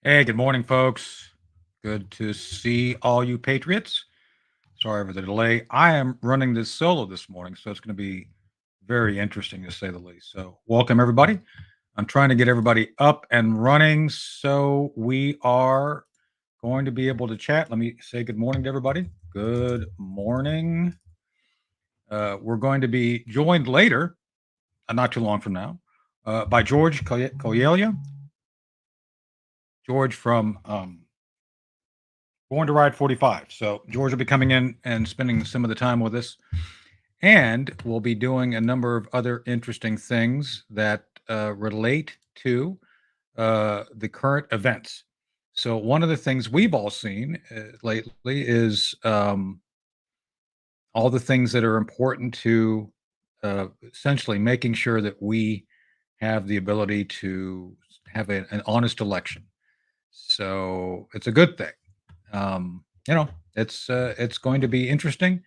Hey, good morning, folks. Good to see all you Patriots. Sorry for the delay. I am running this solo this morning, so it's going to be very interesting to say the least. So, welcome everybody. I'm trying to get everybody up and running so we are going to be able to chat. Let me say good morning to everybody. Good morning. We're going to be joined later, not too long from now, by George Coyelia. George from Born to Ride 45. So George will be coming in and spending some of the time with us. And we'll be doing a number of other interesting things that relate to the current events. So, one of the things we've all seen lately is all the things that are important to essentially making sure that we have the ability to have an honest election. So, it's a good thing. You know, it's going to be interesting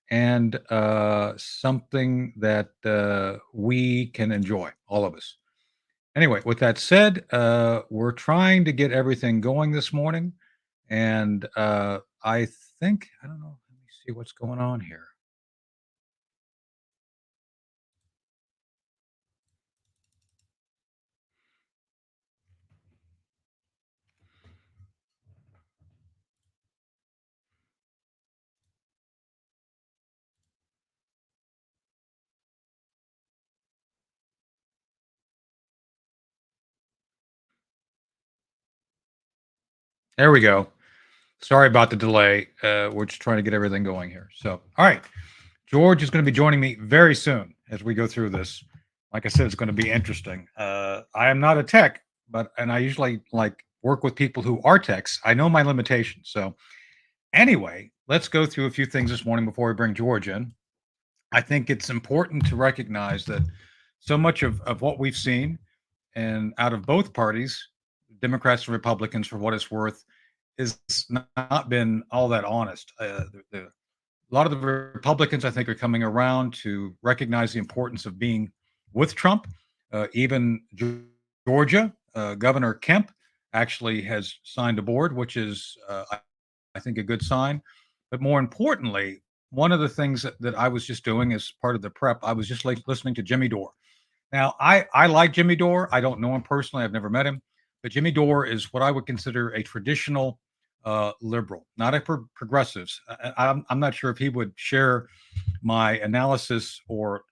and something that we can enjoy, all of us. Anyway, with that said, we're trying to get everything going this morning, and I think I don't know. Let me see what's going on here. There we go. Sorry about the delay. We're just trying to get everything going here. So, all right, George is going to be joining me very soon as we go through this. Like I said, it's going to be interesting. I am not a tech, and I usually like work with people who are techs. I know my limitations. So anyway, let's go through a few things this morning before we bring George in. I think it's important to recognize that so much of what we've seen and out of both parties, Democrats and Republicans, for what it's worth, is not been all that honest. A lot of the Republicans, I think, are coming around to recognize the importance of being with Trump. Even Georgia, Governor Kemp actually has signed aboard, which is, I think, a good sign. But more importantly, one of the things that I was just doing as part of the prep, I was just like listening to Jimmy Dore. Now, I like Jimmy Dore. I don't know him personally. I've never met him, but Jimmy Dore is what I would consider a traditional liberal, not a progressives. I'm not sure if he would share my analysis or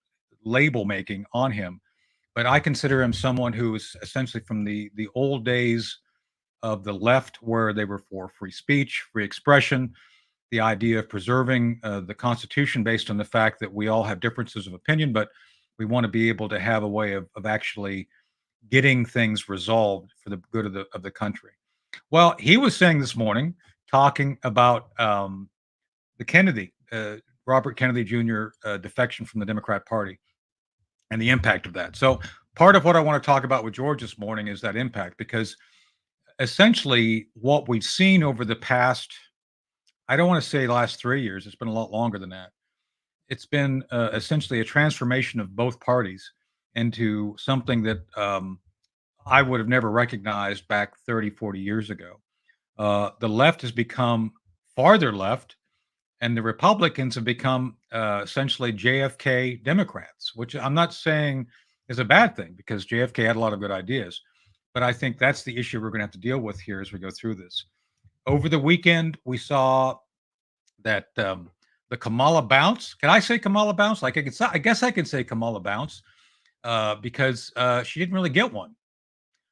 label making on him, but I consider him someone who is essentially from the old days of the left, where they were for free speech, free expression, the idea of preserving the Constitution based on the fact that we all have differences of opinion, but we want to be able to have a way of actually getting things resolved for the good of the country. Well, he was saying this morning, talking about the Kennedy, Robert Kennedy Jr. Defection from the Democrat Party and the impact of that. So, part of what I want to talk about with George this morning is that impact, because essentially what we've seen over the past, I don't want to say last 3 years, it's been a lot longer than that. It's been essentially a transformation of both parties into something that I would have never recognized back 30, 40 years ago. The left has become farther left, and the Republicans have become essentially JFK Democrats, which I'm not saying is a bad thing, because JFK had a lot of good ideas. But I think that's the issue we're going to have to deal with here as we go through this. Over the weekend, we saw that the Kamala bounce. Can I say Kamala bounce? Like I guess I can say Kamala bounce because she didn't really get one.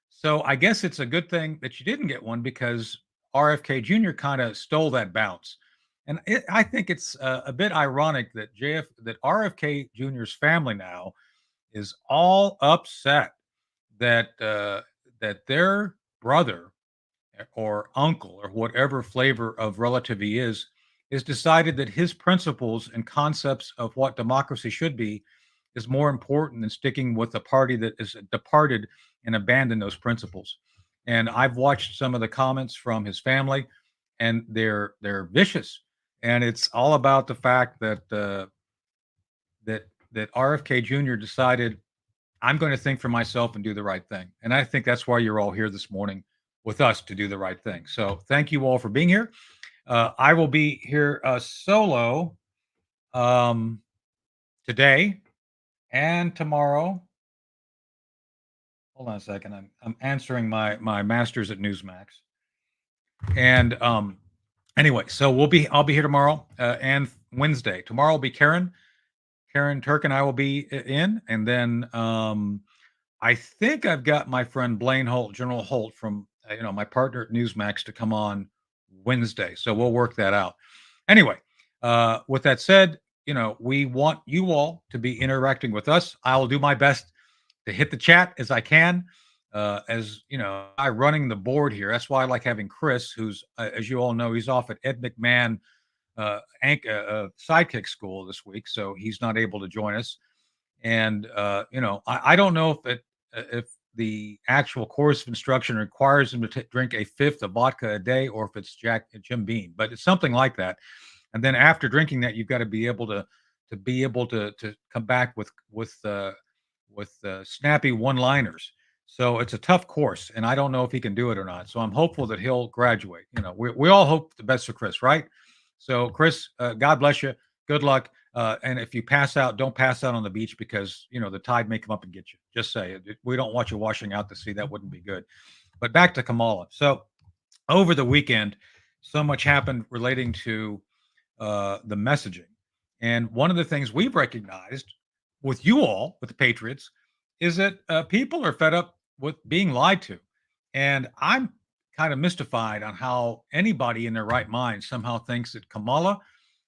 So I guess it's a good thing that she didn't get one, because RFK Jr. kind of stole that bounce. And I think it's a bit ironic that that RFK Jr.'s family now is all upset that that their brother or uncle or whatever flavor of relative he is decided that his principles and concepts of what democracy should be is more important than sticking with a party that is departed and abandoned those principles. And I've watched some of the comments from his family, and they're vicious, and it's all about the fact that that RFK Jr. decided, I'm going to think for myself and do the right thing. And I think that's why you're all here this morning, with us to do the right thing. So thank you all for being here. I will be here solo um, today and tomorrow. Hold on a second. I'm answering my masters at Newsmax. And anyway, so I'll be here tomorrow and Wednesday. Tomorrow will be Karen Turk and I will be in, and then I think I've got my friend Blaine Holt, General Holt from my partner at Newsmax to come on Wednesday. So we'll work that out. Anyway, with that said, we want you all to be interacting with us. I will do my best to hit the chat as I can. As you know, I running the board here. That's why I like having Chris, who's, as you all know, he's off at Ed McMahon sidekick school this week, so he's not able to join us. And I don't know if the actual course of instruction requires him to drink a fifth of vodka a day, or if it's Jim Beam, but it's something like that. And then after drinking that, you've got to be able to come back with snappy one-liners. So it's a tough course, and I don't know if he can do it or not. So I'm hopeful that he'll graduate. We all hope the best for Chris, right? So Chris, God bless you. Good luck. And if you pass out, don't pass out on the beach because the tide may come up and get you. Just say it. We don't want you washing out to sea. That wouldn't be good. But back to Kamala. So over the weekend, so much happened relating to the messaging. And one of the things we've recognized with you all, with the Patriots, is that people are fed up with being lied to. And I'm kind of mystified on how anybody in their right mind somehow thinks that Kamala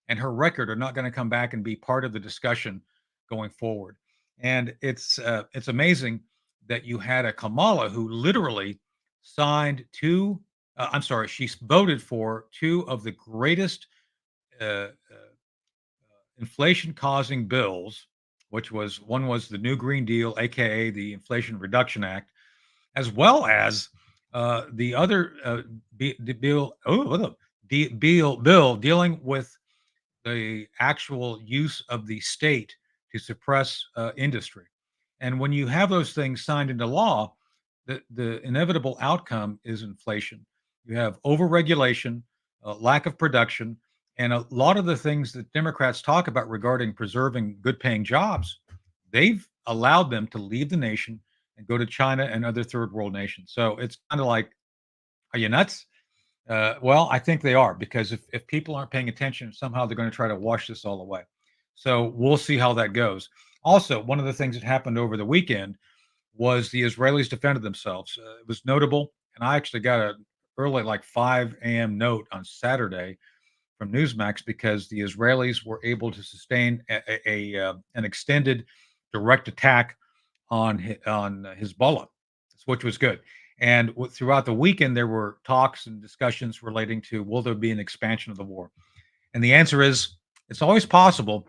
and her record are not going to come back and be part of the discussion going forward. And it's amazing that you had a Kamala who literally signed two. I'm sorry, she voted for two of the greatest inflation causing bills, which was one was the New Green Deal, aka the Inflation Reduction Act, as well as the other bill, bill dealing with the actual use of the state to suppress industry. And when you have those things signed into law, the inevitable outcome is inflation. You have overregulation, lack of production, and a lot of the things that Democrats talk about regarding preserving good paying jobs, they've allowed them to leave the nation and go to China and other third world nations. So it's kind of like, are you nuts? Well, I think they are because if people aren't paying attention, somehow they're going to try to wash this all away. So we'll see how that goes. Also, one of the things that happened over the weekend was the Israelis defended themselves. It was notable, and I actually got a early, like 5 a.m. note on Saturday from Newsmax because the Israelis were able to sustain an extended direct attack on Hezbollah, which was good. And throughout the weekend, there were talks and discussions relating to will there be an expansion of the war? And the answer is it's always possible,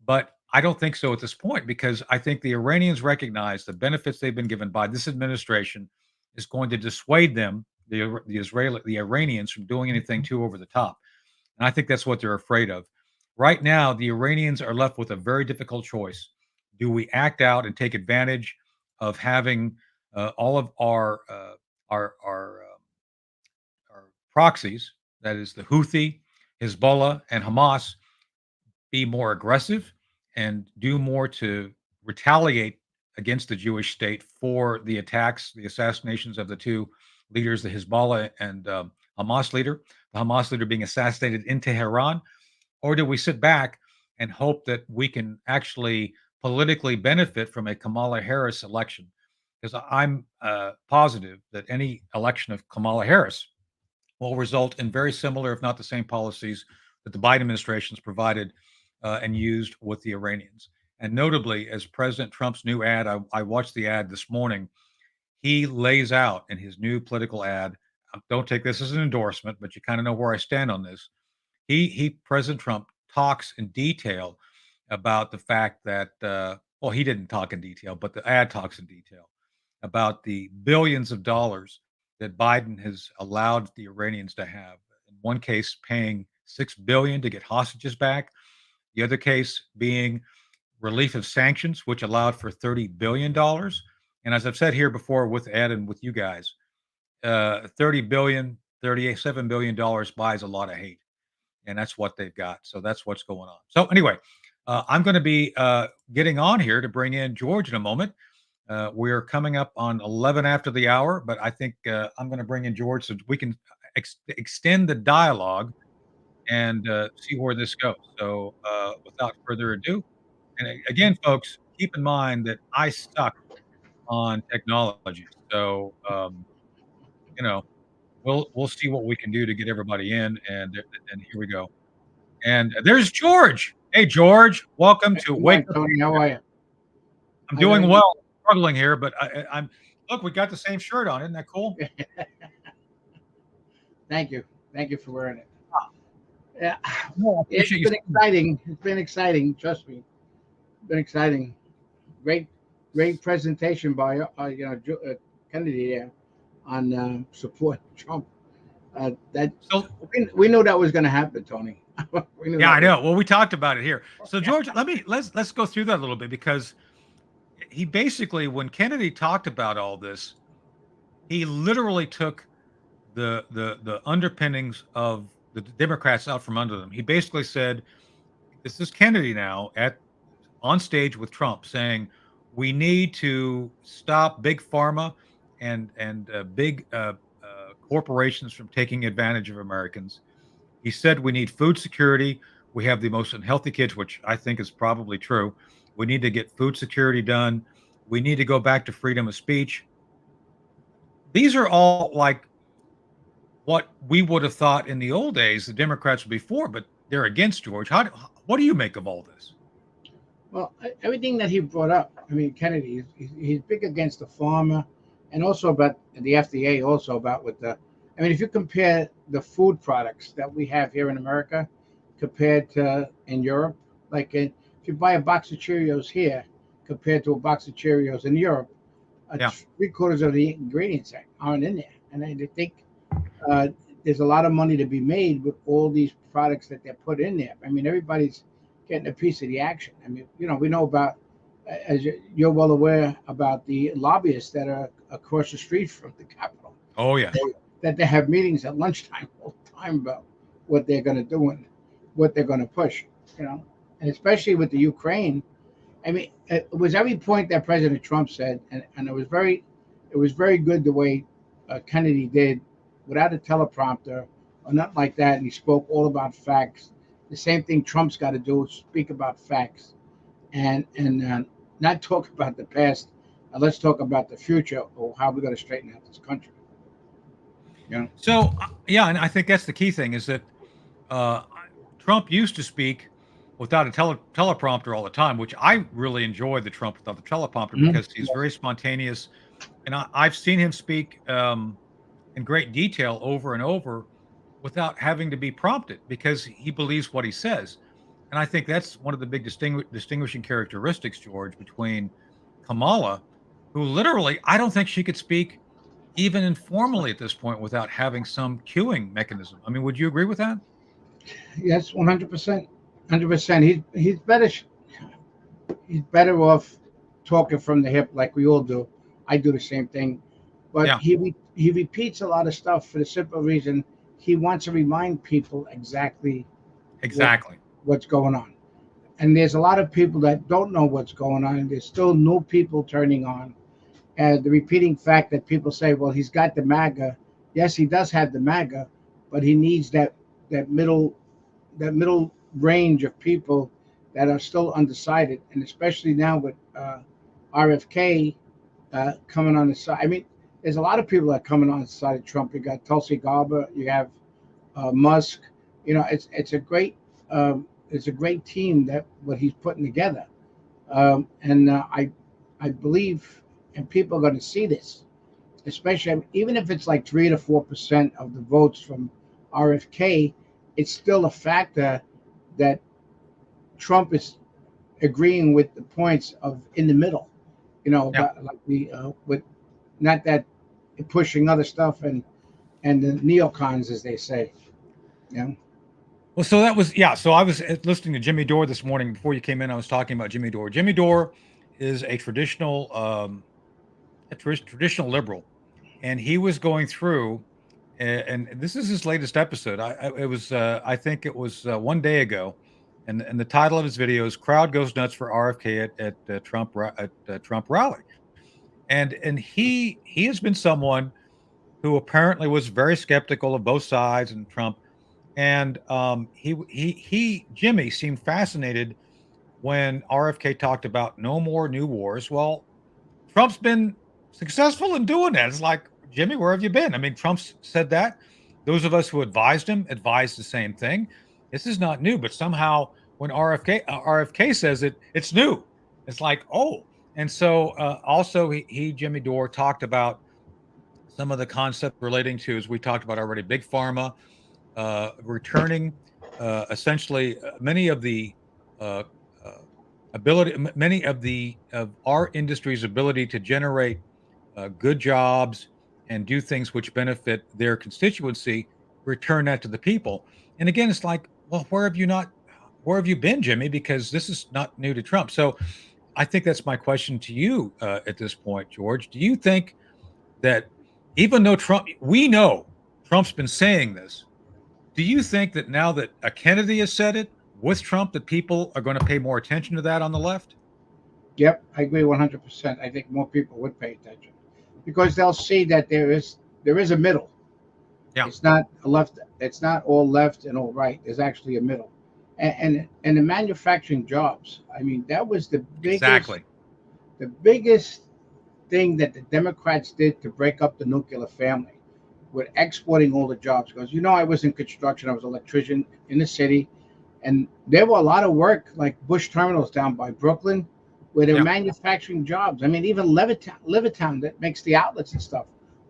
but I don't think so at this point because I think the Iranians recognize the benefits they've been given by this administration is going to dissuade them, the Iranians, from doing anything too over the top. And I think that's what they're afraid of. Right now, the Iranians are left with a very difficult choice. Do we act out and take advantage of having all of our proxies, that is the Houthi, Hezbollah, and Hamas, be more aggressive and do more to retaliate against the Jewish state for the attacks, the assassinations of the two leaders, the Hezbollah and Hamas leader, the Hamas leader being assassinated in Tehran? Or do we sit back and hope that we can actually politically benefit from a Kamala Harris election? Because I'm positive that any election of Kamala Harris will result in very similar, if not the same, policies that the Biden administration has provided and used with the Iranians. And notably, as President Trump's new ad, I watched the ad this morning. He lays out in his new political ad. Don't take this as an endorsement, but you kind of know where I stand on this. President Trump talks in detail about the fact that well, he didn't talk in detail, but the ad talks in detail about the billions of dollars that Biden has allowed the Iranians to have. In one case, paying $6 billion to get hostages back. The other case being relief of sanctions, which allowed for $30 billion. And as I've said here before with Ed and with you guys, $37 billion buys a lot of hate, and that's what they've got. So that's what's going on. So anyway, I'm going to be getting on here to bring in George in a moment. We're coming up on 11 after the hour, but I think I'm going to bring in George so we can extend the dialogue and see where this goes. So without further ado, and again, folks, keep in mind that I suck on technology. So you know, we'll see what we can do to get everybody in, and here we go. And there's George. Hey, George, welcome Good to Wake morning, Up. Tony. How are you? I'm How's doing everything? well. Struggling here, but I'm. Look, we got the same shirt on. Isn't that cool? Thank you. Thank you for wearing it. Yeah, No, I it's appreciate you been saying that. exciting. It's been exciting. Trust me, it's been exciting. Great, great presentation by Kennedy there on support Trump. That So we knew that was going to happen, Tony. We knew yeah, I that was. know. Well, we talked about it here. So George, let's go through that a little bit because he basically, when Kennedy talked about all this, he literally took the underpinnings of the Democrats out from under them. He basically said, "This is Kennedy now at on stage with Trump saying we need to stop big pharma and big corporations from taking advantage of Americans." He said we need food security. We have the most unhealthy kids, which I think is probably true. We need to get food security done. We need to go back to freedom of speech. These are all like what we would have thought in the old days the Democrats would be for, but they're against George. What do you make of all this? Well, everything that he brought up. I mean, Kennedy, he's big against the farmer, and also about the FDA. Also about with the. I mean, if you compare the food products that we have here in America compared to in Europe, like if you buy a box of Cheerios here compared to a box of Cheerios in Europe, Yeah, three-quarters of the ingredients aren't in there, and I think uh, there's a lot of money to be made with all these products that they're put in there. I mean, everybody's getting a piece of the action. I mean, we know about, as you're well aware, about the lobbyists that are across the street from the Capitol, oh yes. that they have meetings at lunchtime all the time about what they're going to do and what they're going to push, and especially with the Ukraine. I mean, it was every point that President Trump said, and it was very good the way Kennedy did, without a teleprompter or nothing like that, and he spoke all about facts. The same thing Trump's got to do: speak about facts, and not talk about the past. Let's talk about the future or how we're going to straighten out this country. You know, So yeah, and I think that's the key thing is that uh, Trump used to speak without a teleprompter all the time, which I really enjoy the Trump without the teleprompter Mhm. because he's very spontaneous, and I've seen him speak in great detail over and over without having to be prompted because he believes what he says. And I think that's one of the big distinguishing characteristics, George, between Kamala, who literally, I don't think she could speak even informally at this point without having some cueing mechanism. I mean, would you agree with that? Yes, 100%, 100%. He's better off talking from the hip like we all do. I do the same thing, but Yeah, he repeats a lot of stuff for the simple reason he wants to remind people exactly what exactly. what's going on. And there's a lot of people that don't know what's going on, and there's still new people turning on. And the repeating fact that people say, "Well, he's got the MAGA." Yes, he does have the MAGA, but he needs that middle that middle range of people that are still undecided, and especially now with RFK coming on the side. I mean, there's a lot of people that are coming on the side of Trump. You got Tulsi Gabbard, you have Musk. It's a great team that what he's putting together, and I believe, and people are going to see this, especially even if it's like 3 to 4% of the votes from RFK. It's still a factor that Trump is agreeing with the points of in the middle, Yeah. about like the with not that pushing other stuff and the neocons as they say, you know. Well, so that was yeah. So I was listening to Jimmy Dore this morning before you came in. I was talking about Jimmy Dore. Jimmy Dore is a traditional traditional liberal, and he was going through, and this is his latest episode. It was I think it was 1 day ago, and the title of his video is "Crowd Goes Nuts for RFK at Trump rally," and he has been someone who apparently was very skeptical of both sides and Trump, and he Jimmy seemed fascinated when RFK talked about no more new wars. Well, Trump's been successful in doing that. It's like, Jimmy, where have you been? I mean, Trump's said that. Those of us who advised him advised the same thing. This is not new, but somehow when RFK says it, it's new. It's like, oh. And so also Jimmy Dore talked about some of the concepts relating to, as we talked about already, big pharma, returning essentially many of the uh, uh, many of our industry's ability to generate good jobs and do things which benefit their constituency, return that to the people. And again, it's like, well, where have you been, Jimmy? Because this is not new to Trump. So I think that's my question to you at this point, George. Do you think that even though we know Trump's been saying this, do you think that now that a Kennedy has said it with Trump, that people are going to pay more attention to that on the left? Yep, I agree 100%. I think more people would pay attention because they'll see that there is a middle. Yeah, It's not a left. It's not all left and all right. There's actually a middle, and the manufacturing jobs. I mean, that was exactly. the biggest thing that the Democrats did to break up the nuclear family with exporting all the jobs. Because I was in construction. I was an electrician in the city, and there were a lot of work like Bush Terminals down by Brooklyn, where they're Yeah, manufacturing jobs. I mean, even Levittown that makes the outlets and stuff.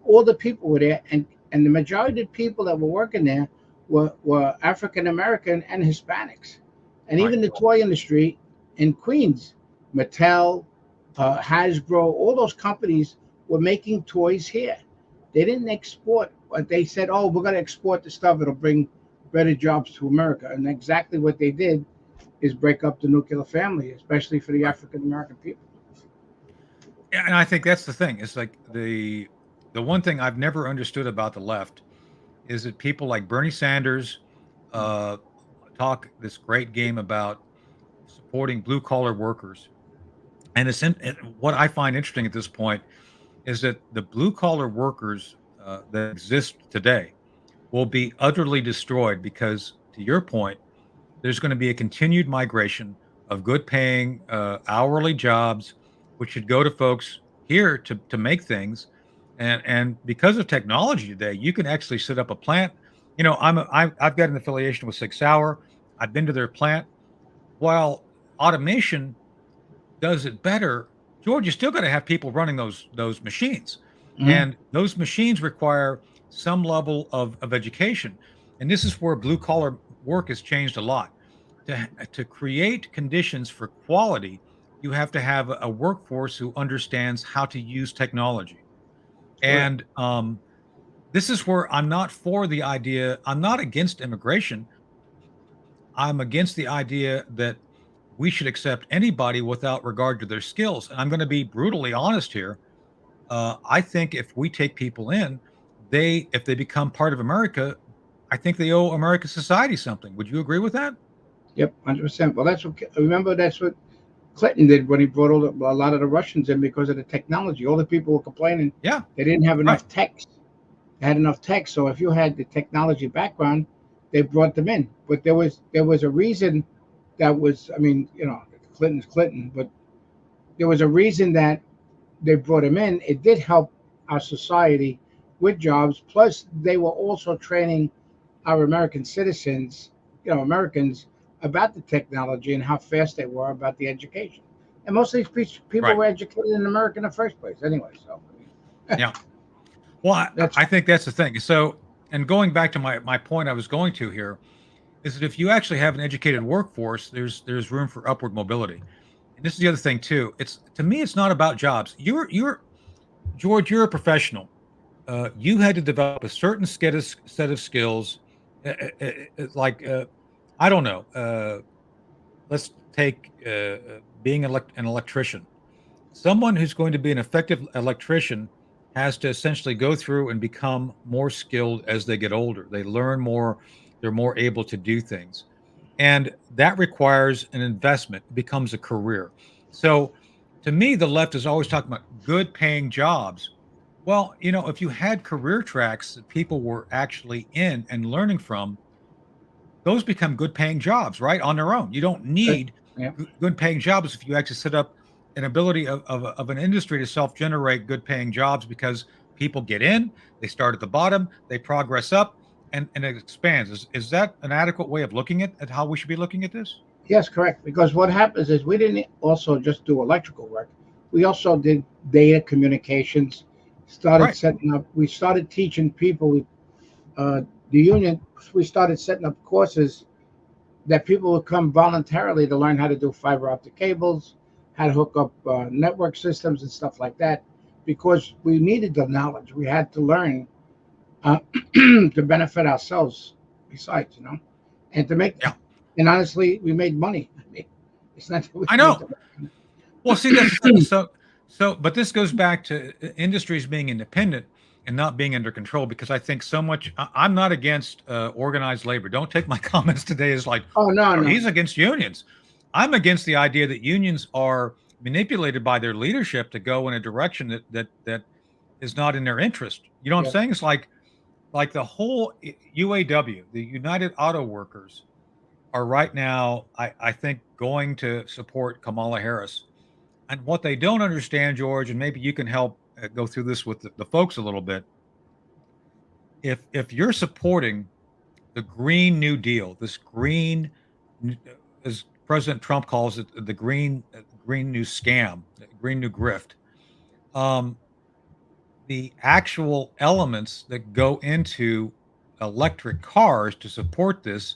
All the people were there, and the majority of the people that were working there were African American and Hispanics, and right. even the toy industry in Queens, Mattel, Hasbro, all those companies were making toys here. They didn't export, but they said, "Oh, we're going to export the stuff. It'll bring better jobs to America." And exactly what they did is break up the nuclear family, especially for the Right. African American people. Yeah, and I think that's the thing. It's like the one thing I've never understood about the left is that people like Bernie Sanders uh, talk this great game about supporting blue collar workers, and what I find interesting at this point is that the blue collar workers that exist today will be utterly destroyed because, to your point, there's going to be a continued migration of good paying hourly jobs, which should go to folks here to make things. And because of technology today, you can actually set up a plant. I've got an affiliation with 6 Hour. I've been to their plant. While automation does it better, George, you still got to have people running those machines, Mhm. and those machines require some level of education. And this is where blue collar work has changed a lot. To create conditions for quality, you have to have a workforce who understands how to use technology. Correct. And this is where I'm not for the idea. I'm not against immigration. I'm against the idea that we should accept anybody without regard to their skills. And I'm going to be brutally honest here. I think if we take people in, if they become part of America, I think they owe American society something. Would you agree with that? Yep, 100%. Well, that's what Clinton did when he brought a lot of the Russians in because of the technology. All the people were complaining Yeah, they didn't have right, enough techs. They had enough techs, so if you had the technology background, they brought them in. But there was a reason that was. I mean, Clinton's Clinton, but there was a reason that they brought him in. It did help our society with jobs. Plus, they were also training our American citizens, Americans, about the technology and how fast they were about the education. And most of these people right. were educated in America in the first place, anyway. So, Yeah. Well, that's I think that's the thing. So, and going back to my point I was going to here is that if you actually have an educated workforce, there's room for upward mobility. And this is the other thing too. It's to me, it's not about jobs. You're George. You're a professional. You had to develop a certain set of skills. Like I don't know. Let's take being an electrician. Someone who's going to be an effective electrician has to essentially go through and become more skilled as they get older. They learn more, they're more able to do things. And that requires an investment, it becomes a career. So to me, the left is always talking about good paying jobs. Well, if you had career tracks that people were actually in and learning from, those become good paying jobs, right? On their own. You don't Good. need Yeah. good paying jobs if you actually set up an ability of an industry to self generate good paying jobs because people get in, they start at the bottom, they progress up, and it expands. Is that an adequate way of looking at how we should be looking at this? Yes, correct. Because what happens is we didn't also just do electrical work. We also did data communications. Started Right. setting up. We started teaching people. Uh, the union. We started setting up courses that people would come voluntarily to learn how to do fiber optic cables, how to hook up network systems and stuff like that, because we needed the knowledge. We had to learn uh, to benefit ourselves. Besides, and to make, Yeah. and honestly, we made money. I mean, it's not that we I made know. the Well, see, that's the thing. But this goes back to industries being independent and not being under control because I think so much. I'm not against organized labor. Don't take my comments today as like, Oh no, oh, no, he's against unions. I'm against the idea that unions are manipulated by their leadership to go in a direction that is not in their interest. You know what I'm yeah, saying? It's like the whole UAW, the United Auto Workers, are right now, I think, going to support Kamala Harris. And what they don't understand, George, and maybe you can help go through this with the folks a little bit. If you're supporting the Green New Deal, this green, as President Trump calls it, the green new scam, green new grift, um, the actual elements that go into electric cars to support this,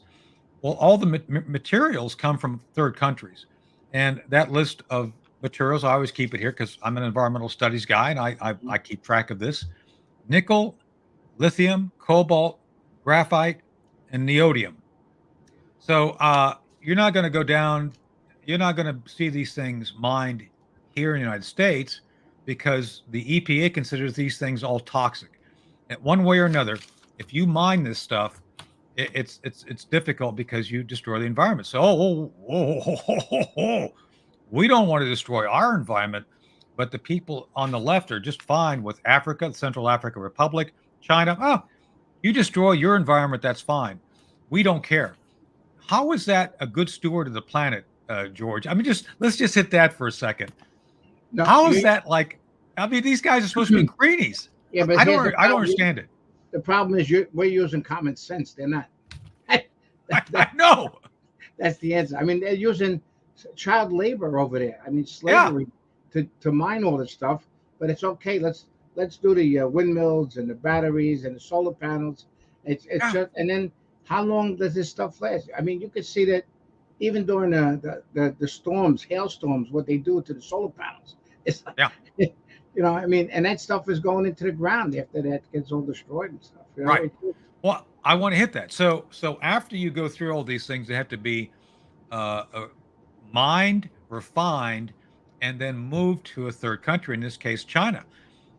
well, all the materials come from third countries. And that list of materials, I always keep it here because I'm an environmental studies guy and I keep track of this: nickel, lithium, cobalt, graphite, and neodymium. So you're not going to go down, you're not going to see these things mined here in the United States because the EPA considers these things all toxic. And one way or another, if you mine this stuff, it's difficult because you destroy the environment. So we don't want to destroy our environment, but the people on the left are just fine with Africa, the Central African Republic, China. Oh, you destroy your environment, that's fine. We don't care. How is that a good steward of the planet, George? I mean, just let's just hit that for a second. no. How is that like? I mean, these guys are supposed to be greenies. Yeah, but I here's don't. I don't understand it. the problem is we're using common sense. They're not. I know. That's the answer. I mean, they're using child labor over there. I mean, Yeah. slavery to mine all this stuff. But it's okay. Let's do the windmills and the batteries and the solar panels. It's Yeah. just, and then how long does this stuff last? I mean, you could see that even during the storms, hailstorms, what they do to the solar panels. It's like, Yeah. I mean, and that stuff is going into the ground after that gets all destroyed and stuff. Right. Well, I want to hit that. So after you go through all these things, they have to be uh, mined, refined, and then moved to a third country. In this case, China.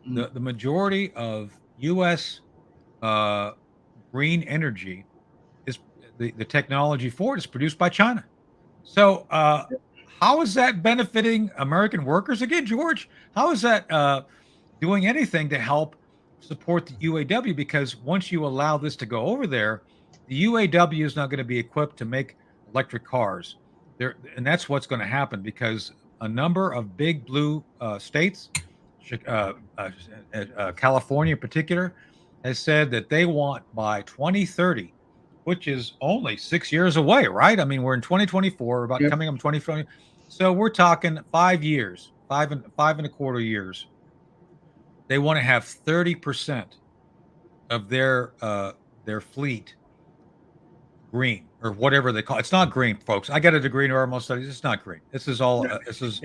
Mm. The majority of U.S. Uh, green energy is the technology for it is produced by China. So how is that benefiting American workers again, George? How is that doing anything to help support the UAW? Because once you allow this to go over there, the UAW is not going to be equipped to make electric cars. There, and that's what's going to happen because a number of big blue states, uh, uh, California in particular, has said that they want by 2030, which is only 6 years away, right? I mean, we're in 2024, about Yep. coming up 2020. So we're talking 5 years, five and a quarter years. They want to have 30% of their fleet green or whatever they call it. It's not green, folks. I got a degree in environmental studies. It's not green. This is all. This is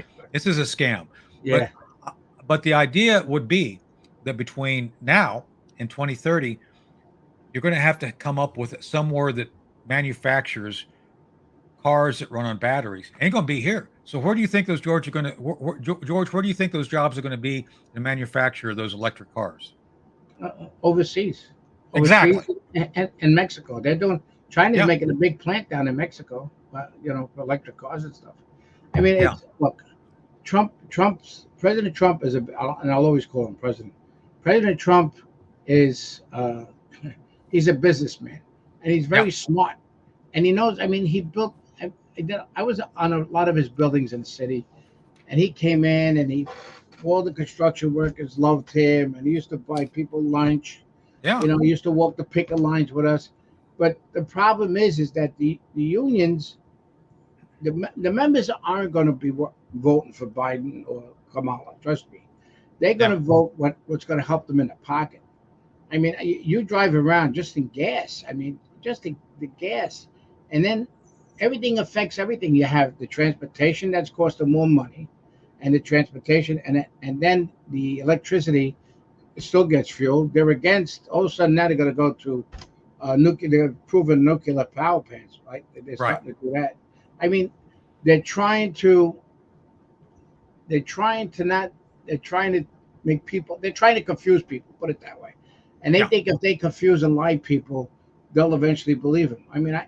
a scam. Yeah. But but the idea would be that between now and 2030, you're going to have to come up with somewhere that manufactures cars that run on batteries. Ain't going to be here. So where do you think those George are going to George? Where do you think those jobs are going to be to manufacture those electric cars? Overseas, Exactly. and Mexico. They're doing. China's Yeah. making a big plant down in Mexico. For electric cars and stuff. I mean, Yeah. it's look. President Trump is and I'll always call him president. President Trump is he's a businessman, and he's Yeah. very smart, and he knows. I mean, he built. I was on a lot of his buildings in the city, and he came in, and all the construction workers loved him, and he used to buy people lunch. Yeah. He used to walk the picket lines with us. But the problem is that the unions, the members aren't going to be voting for Biden or Kamala. Trust me, they're going Yeah. to vote what's going to help them in the pocket. I mean, you drive around just in gas. I mean, just the gas, and then everything affects everything. You have the transportation that's costing more money, and the transportation, and then the electricity still gets fueled. They're against. All of a sudden, now they're going to go to nuclear. They're proven nuclear power plants, right? They're Right. starting to do that. I mean, they're trying to. They're trying to not. They're trying to make people. They're trying to confuse people. Put it that way, and they Yeah. think if they confuse and lie people, they'll eventually believe them. I mean,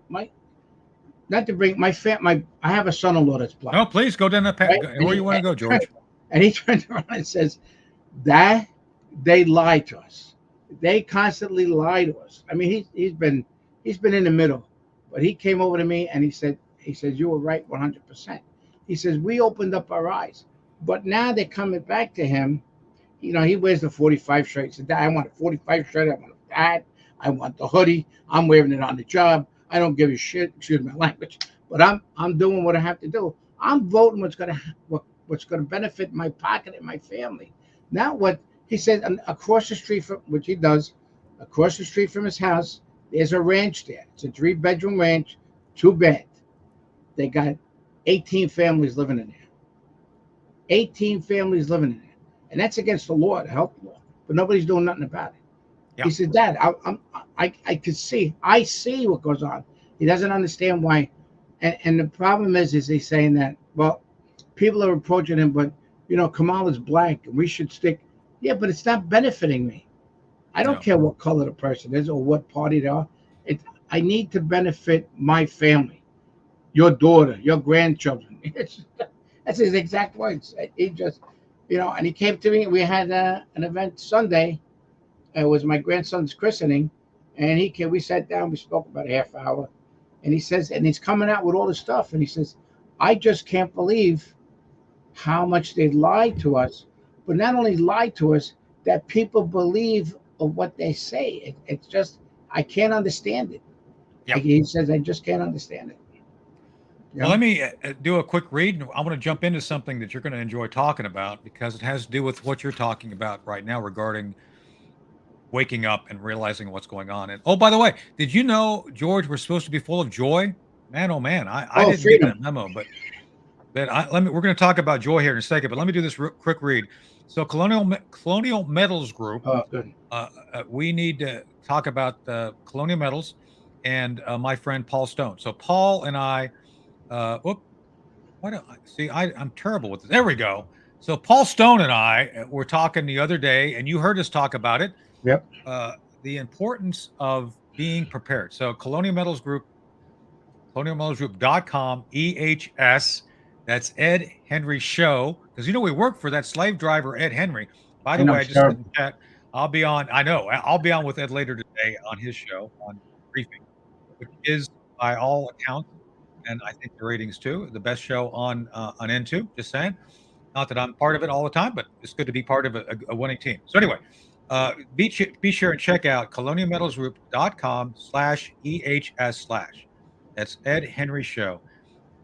my not to bring my I have a son-in-law that's black, No, please go down that path. right? Where you want to go, George? And he turns around and says that they lie to us. They constantly lie to us. I mean, he's been in the middle, but he came over to me and he says you were right 100%. He says we opened up our eyes, but now they're coming back to him. He wears the 45 shirt. He said, Dad, I want a 45 shirt. I want that. I want the hoodie. I'm wearing it on the job. I don't give a shit. Excuse my language, but I'm doing what I have to do. I'm voting what's gonna benefit my pocket and my family. Not what he said. Across the street from which he does, across the street from his house, there's a ranch there. It's a 3-bedroom ranch, 2 bed. They got 18 families living in there. 18 families living in there, and that's against the law, the health law. But nobody's doing nothing about it. Yeah. He said, Dad, I could see, I see what goes on. He doesn't understand why, and the problem is he's saying that well, people are approaching him, but Kamala's black, and we should stick. Yeah, but it's not benefiting me. I don't No. care what color the person is or what party they are. It, I need to benefit my family, your daughter, your grandchildren. That's his exact words. He just, and he came to me. We had an event Sunday. It was my grandson's christening, and he came. We sat down. We spoke about a half hour, and he says, and he's coming out with all this stuff, and he says, I just can't believe how much they lied to us, but not only lied to us, that people believe of what they say. It's just I can't understand it. Yeah. He says I just can't understand it. Well, let me do a quick read. I want to jump into something that you're going to enjoy talking about because it has to do with what you're talking about right now regarding waking up and realizing what's going on. And oh, by the way, did you know, George, we're supposed to be full of joy? Man, oh man, I Oh, didn't get freedom. that memo, but we're going to talk about joy here in a second. But let me do this quick read. So, Colonial Metals Group. Oh, good. We need to talk about the Colonial Metals and my friend Paul Stone. So, Paul and I. Whoop, why don't I see? I'm terrible with this. There we go. So Paul Stone and I were talking the other day, and you heard us talk about it. Yep. The importance of being prepared. So Colonial Metals Group, colonialmetalsgroup.com, EHS. That's Ed Henry Show. Because we work for that slave driver, Ed Henry. By I the know way, I it's just said terrible. in chat, I'll be on. I know I'll be on with Ed later today on his show on briefing, which is by all accounts, and I think the ratings too, the best show on N2. Just saying. Not that I'm part of it all the time, but it's good to be part of a winning team. So anyway, be sure and check out colonialmetalsgroup.com/EHS/. That's Ed Henry Show.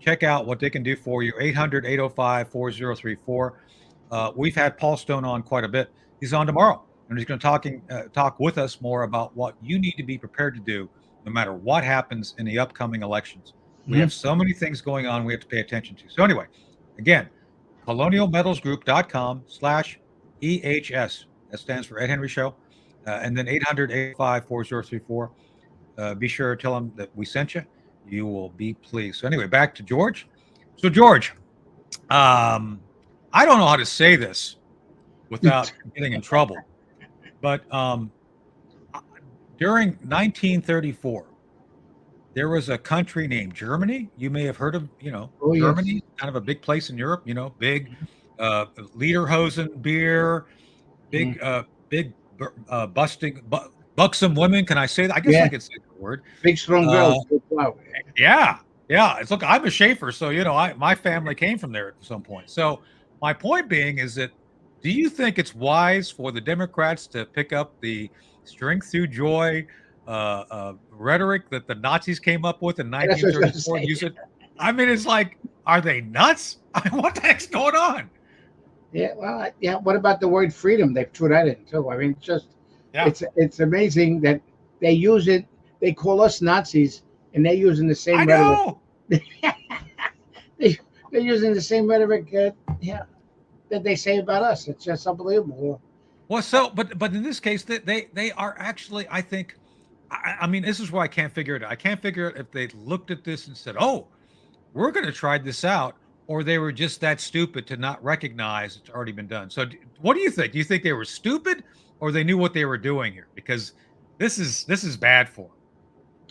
Check out what they can do for you. 800-805-4034. We've had Paul Stone on quite a bit. He's on tomorrow, and he's going to talk with us more about what you need to be prepared to do no matter what happens in the upcoming elections. We Mhm. have so many things going on we have to pay attention to. So anyway, again, colonialmetalsgroup.com/EHS. That stands for Ed Henry Show. And then 800-805-4034. Be sure to tell them that we sent you. You will be pleased. So anyway, back to George. So George, I don't know how to say this without getting in trouble, but during 1934, there was a country named Germany. You may have heard of, Oh yes. Germany, kind of a big place in Europe. Big Lederhosen beer, Mhm. big busting buxom women. Can I say that? I guess I Yeah, could say the word. big strong Uh, girls. Good flower. yeah, yeah. It's look, I'm a Schaefer, so my family came from there at some point. So my point being is that do you think it's wise for the Democrats to pick up the strength through joy rhetoric that the Nazis came up with in That's what I was going to 1934 and say. use it? I mean, it's like, are they nuts? I mean, what the heck's going on? Yeah, well, yeah. What about the word freedom? They threw that in too. I mean, Yeah, it's amazing that they use it. They call us Nazis, and they're using the I same rhetoric. know. they, they're using the same rhetoric, yeah, that they say about us. It's just unbelievable. Well, so but in this case, they are actually, I think, I mean, this is where I can't figure it out. I can't figure out if they looked at this and said, "Oh, we're going to try this out," or they were just that stupid to not recognize it's already been done. So, what do you think? Do you think they were stupid, or they knew what they were doing here? Because this is bad for them.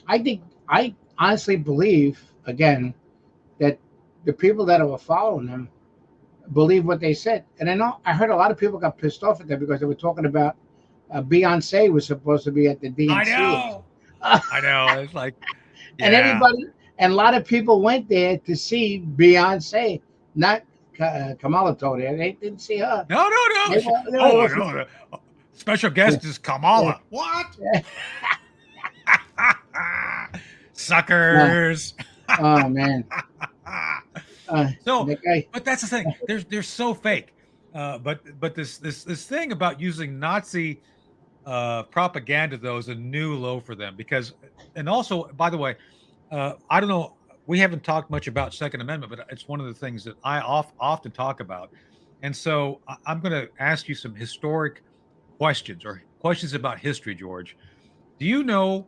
I think I honestly believe again that the people that were following them believe what they said, and I heard a lot of people got pissed off at them because they were talking about Beyonce was supposed to be at the I DNC, know, I know. It's like, and yeah, everybody and a lot of people went there to see Beyonce, not Kamala Tony. They didn't see her. no, no, no. They were, they Oh, were I also, know. Special yeah, guest is yeah, Kamala. What? yeah. No, Suckers. oh man, So, that guy. but that's the thing. They're so fake. But this thing about using Nazi propaganda though is a new low for them because, and also, by the way, I don't know. We haven't talked much about Second Amendment, but it's one of the things that I often talk about. And so I'm going to ask you some historic questions or questions about history, George. Do you know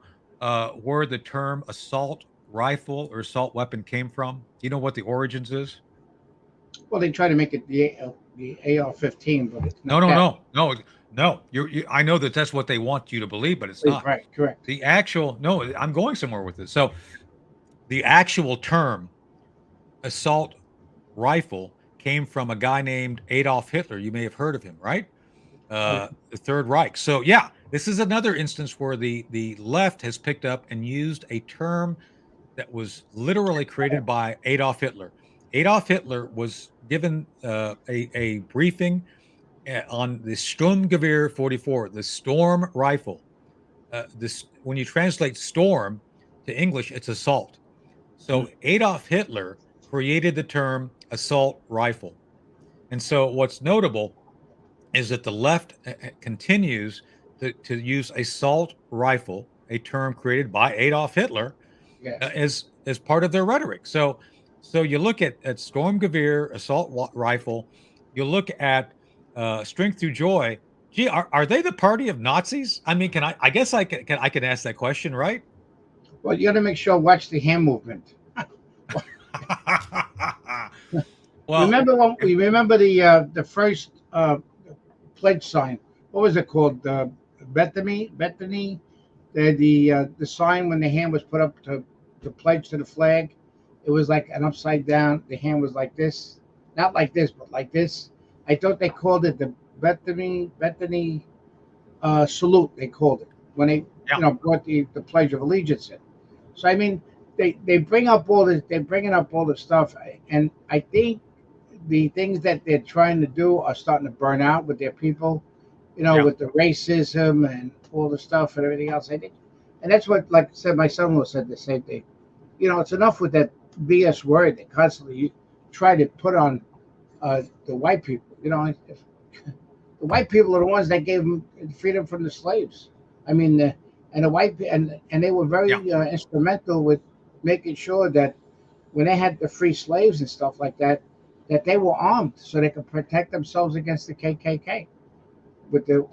where the term assault rifle or assault weapon came from? Do you know what the origins is? Well, they try to make it the AR-15, but it's No, not no, that. no, no, no. I know that that's what they want you to believe, but it's not. Right, correct. The actual, no, I'm going somewhere with this. So the actual term assault rifle came from a guy named Adolf Hitler. You may have heard of him, right? Right. The Third Reich. So yeah, this is another instance where the left has picked up and used a term that was literally created by Adolf Hitler. Adolf Hitler was given a briefing on the Sturmgewehr 44, the storm rifle. This when you translate storm to English, it's assault. Mm. So Adolf Hitler created the term assault rifle. And so what's notable is that the left continues to use assault rifle, a term created by Adolf Hitler, Yes. as part of their rhetoric. So you look at Stormgewehr assault rifle, you look at Strength Through Joy. Gee, are they the party of Nazis? I mean, can I guess I can ask that question, right? Well, you got to make sure watch the hand movement. Well, Remember the first pledge sign. What was it called? Bethany. The sign when the hand was put up to pledge to the flag. It was like an upside down. The hand was like this, not like this, but like this. I thought they called it the Bethany salute. They called it when they yeah, brought the Pledge of Allegiance in. So I mean, they bring up all this. They're bringing up all the stuff, and I think the things that they're trying to do are starting to burn out with their people. yeah, With the racism and all the stuff and everything else. I think, and that's what, like I said, my son-in-law said the same thing. It's enough with that BS word that constantly you try to put on the white people. If the white people are the ones that gave them freedom from the slaves. I mean, and the and they were yeah. very instrumental with making sure that when they had the free slaves and stuff like that, that they were armed so they could protect themselves against the KKK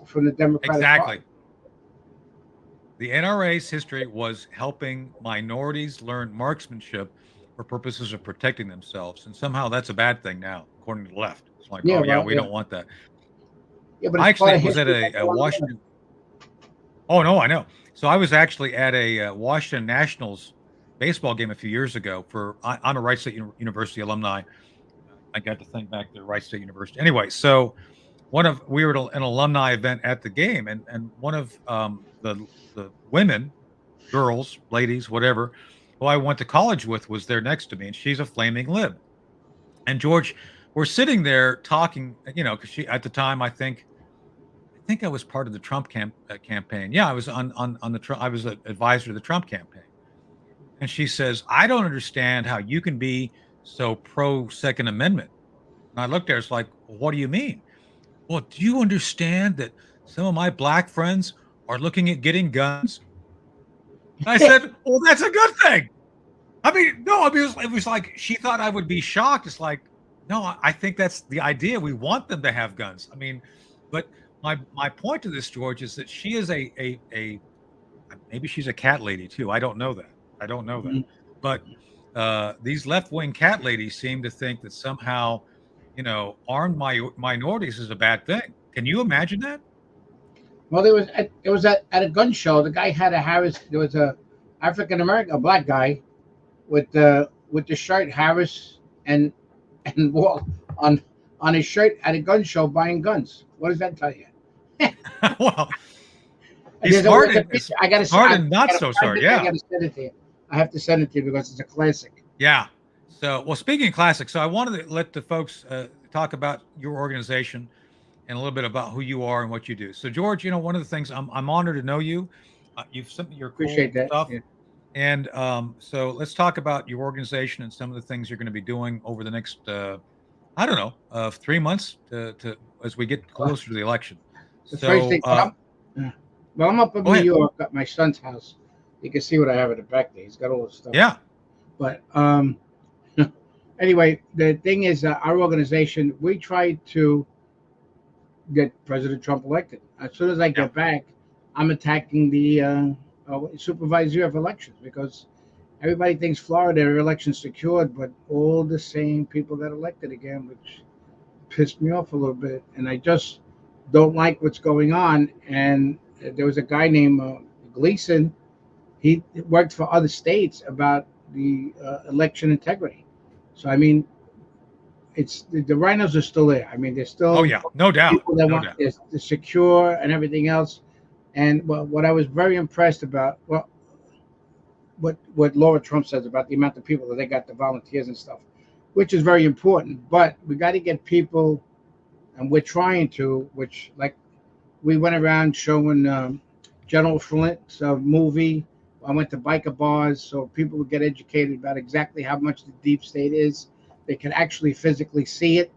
from the Democratic Exactly. Party. The NRA's history was helping minorities learn marksmanship for purposes of protecting themselves, and somehow that's a bad thing now, according to the left. It's like, Yeah, oh yeah, right. we Yeah, don't want that. yeah, but I it's part actually of was at history that a you want to learn. Washington. Oh no, I know. So I was actually at a Washington Nationals baseball game a few years ago. I'm a Wright State University alumni. I got to think back to Wright State University. Anyway, so we were at an alumni event at the game, and one of the women, girls, ladies, whatever, who I went to college with was there next to me, and she's a flaming lib. And George, we're sitting there talking, because she at the time I think I was part of the Trump campaign. Yeah, I was on the Trump. I was an advisor to the Trump campaign, and she says, "I don't understand how you can be so pro Second Amendment." And I looked at her, it's like, well, "What do you mean?" Well, do you understand that some of my black friends are looking at getting guns? I said, "Well, that's a good thing." I mean, no, I mean, it was like she thought I would be shocked. It's like, no, I think that's the idea. We want them to have guns. I mean, but my point to this, George, is that she is a maybe she's a cat lady too. I don't know that. I don't know that. Mhm. But these left wing cat ladies seem to think that somehow, armed minorities is a bad thing. Can you imagine that? Well, it was at a gun show. The guy had a Harris. There was a African American, a black guy with the shirt Harris and Wall on his shirt at a gun show buying guns. What does that tell you? Well, he's There's smart a and picture. I gotta smart I and not gotta so find smart. it. I Yeah. gotta send it to you. I have to send it to you because it's a classic. Yeah. So, well, speaking of classics, so I wanted to let the folks talk about your organization and a little bit about who you are and what you do. So, George, one of the things I'm honored to know you. You've sent me your Appreciate cool that. stuff, Yeah. and so let's talk about your organization and some of the things you're going to be doing over the next, I don't know, 3 months to as we get Uh, closer to the election. the first So, thing. Well, I'm up in go New ahead. York at my son's house. You can see what I have in the back there. He's got all the stuff. Yeah. But anyway, the thing is, our organization, we try to get President Trump elected. As soon as I Yeah. get back, I'm attacking the supervisor of elections because everybody thinks Florida their election's secured, but all the same people got elected again, which pissed me off a little bit. And I just don't like what's going on. And there was a guy named Gleason. He worked for other states about the election integrity. So I mean, it's the rhinos are still there. I mean, there's Oh still yeah. No doubt. people that No want doubt. this the secure and everything else. And what I was very impressed about, well, what Laura Trump says about the amount of people that they got, the volunteers and stuff, which is very important. But we got to get people, and we're trying to, which like we went around showing General Flint's movie. I went to biker bars so people would get educated about exactly how much the deep state is. They can actually physically see it.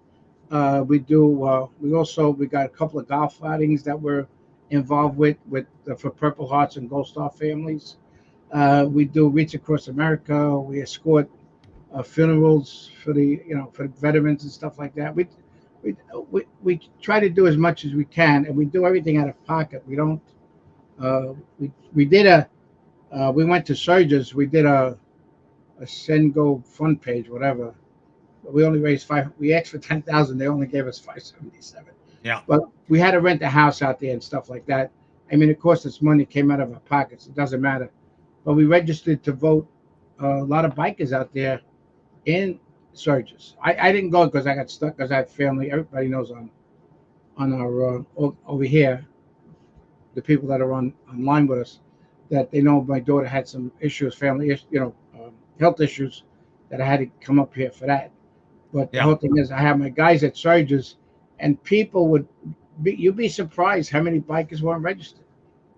We do. We got a couple of golf outings that we're involved with for Purple Hearts and Gold Star families. We do Reach Across America. We escort funerals for the veterans and stuff like that. We, we try to do as much as we can, and we do everything out of pocket. We don't. We did a. We went to Surges. We did a send go fund page, whatever. We only raised five. We asked for 10,000. They only gave us 577. Yeah. But we had to rent a house out there and stuff like that. I mean, it cost us money. Came out of our pockets. It doesn't matter. But we registered to vote. A lot of bikers out there in Surges. I didn't go because I got stuck because I have family. Everybody knows on our over here, the people that are online with us, that they know my daughter had some issues, family issues, health issues, that I had to come up here for that. But the Yeah. whole thing is, I have my guys at Surges, and people you'd be surprised how many bikers weren't registered.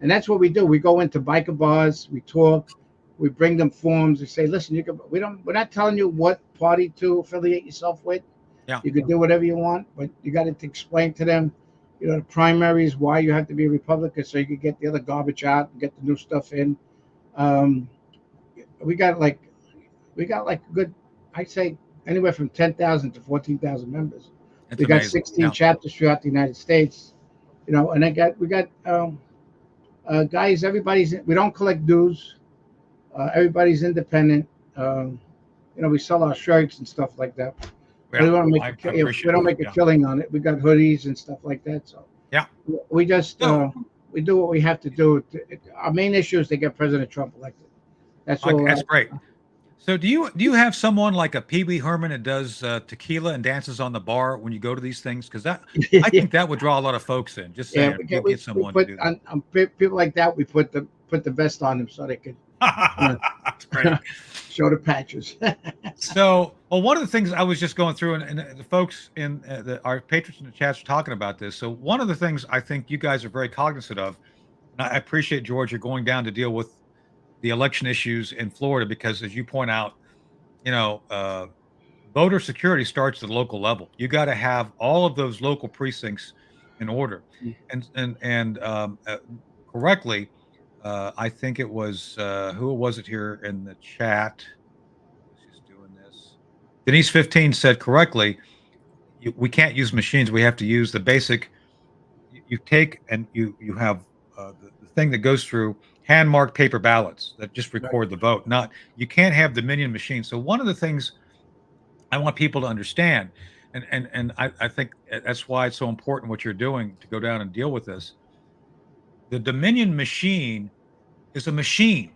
And that's what we do. We go into biker bars, we talk, we bring them forms. We say, listen, we're not telling you what party to affiliate yourself with. Yeah. You can do whatever you want, but you got to explain to them, the primaries, why you have to be a Republican, so you can get the other garbage out and get the new stuff in. Um, we got like good, I'd say anywhere from 10,000 to 14,000 members. It's We got amazing. 16 Yeah. chapters throughout the United States, and we got guys. We don't collect dues. Everybody's independent. Um, we sell our shirts and stuff like that. We Yeah, don't make I we appreciate don't that. make a Yeah, killing on it. We got hoodies and stuff like that. So yeah. we just So we do what we have to do. Our main issue is to get President Trump elected. That's all. that's great. So do you have someone like a Pee Wee Herman that does tequila and dances on the bar when you go to these things? Because that I Yeah, think that would draw a lot of folks in. Just yeah. saying, you get We someone to put do that. on people like that. We put the vest on them so they could you That's great. show the patches. So, well, one of the things I was just going through, and the folks in our patrons in the chats are talking about this. So, one of the things I think you guys are very cognizant of, and I appreciate George, you're going down to deal with the election issues in Florida because, as you point out, you know, voter security starts at the local level. You got to have all of those local precincts in order, and correctly. I think it was who was it here in the chat? Who's just doing this? Denise 15 said correctly. We can't use machines. We have to use the basic. You take and you have the thing that goes through hand marked paper ballots that just Right. record the vote. Not you can't have Dominion machines. So one of the things I want people to understand, and I think that's why it's so important what you're doing to go down and deal with this. The Dominion machine is a machine.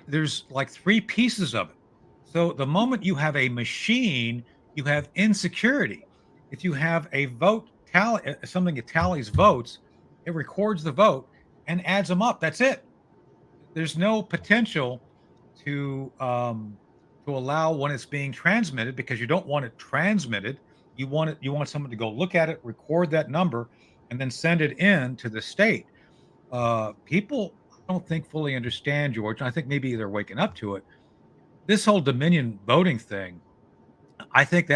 There's like three pieces of it. So the moment you have a machine, you have insecurity. If you have a vote tally, something that tallies votes, it records the vote and adds them up. That's it. There's no potential to allow when it's being transmitted because you don't want it transmitted. You want it. You want someone to go look at it, record that number, and then send it in to the state. People I don't think fully understand, George, and I think maybe they're waking up to it. This whole Dominion voting thing, I think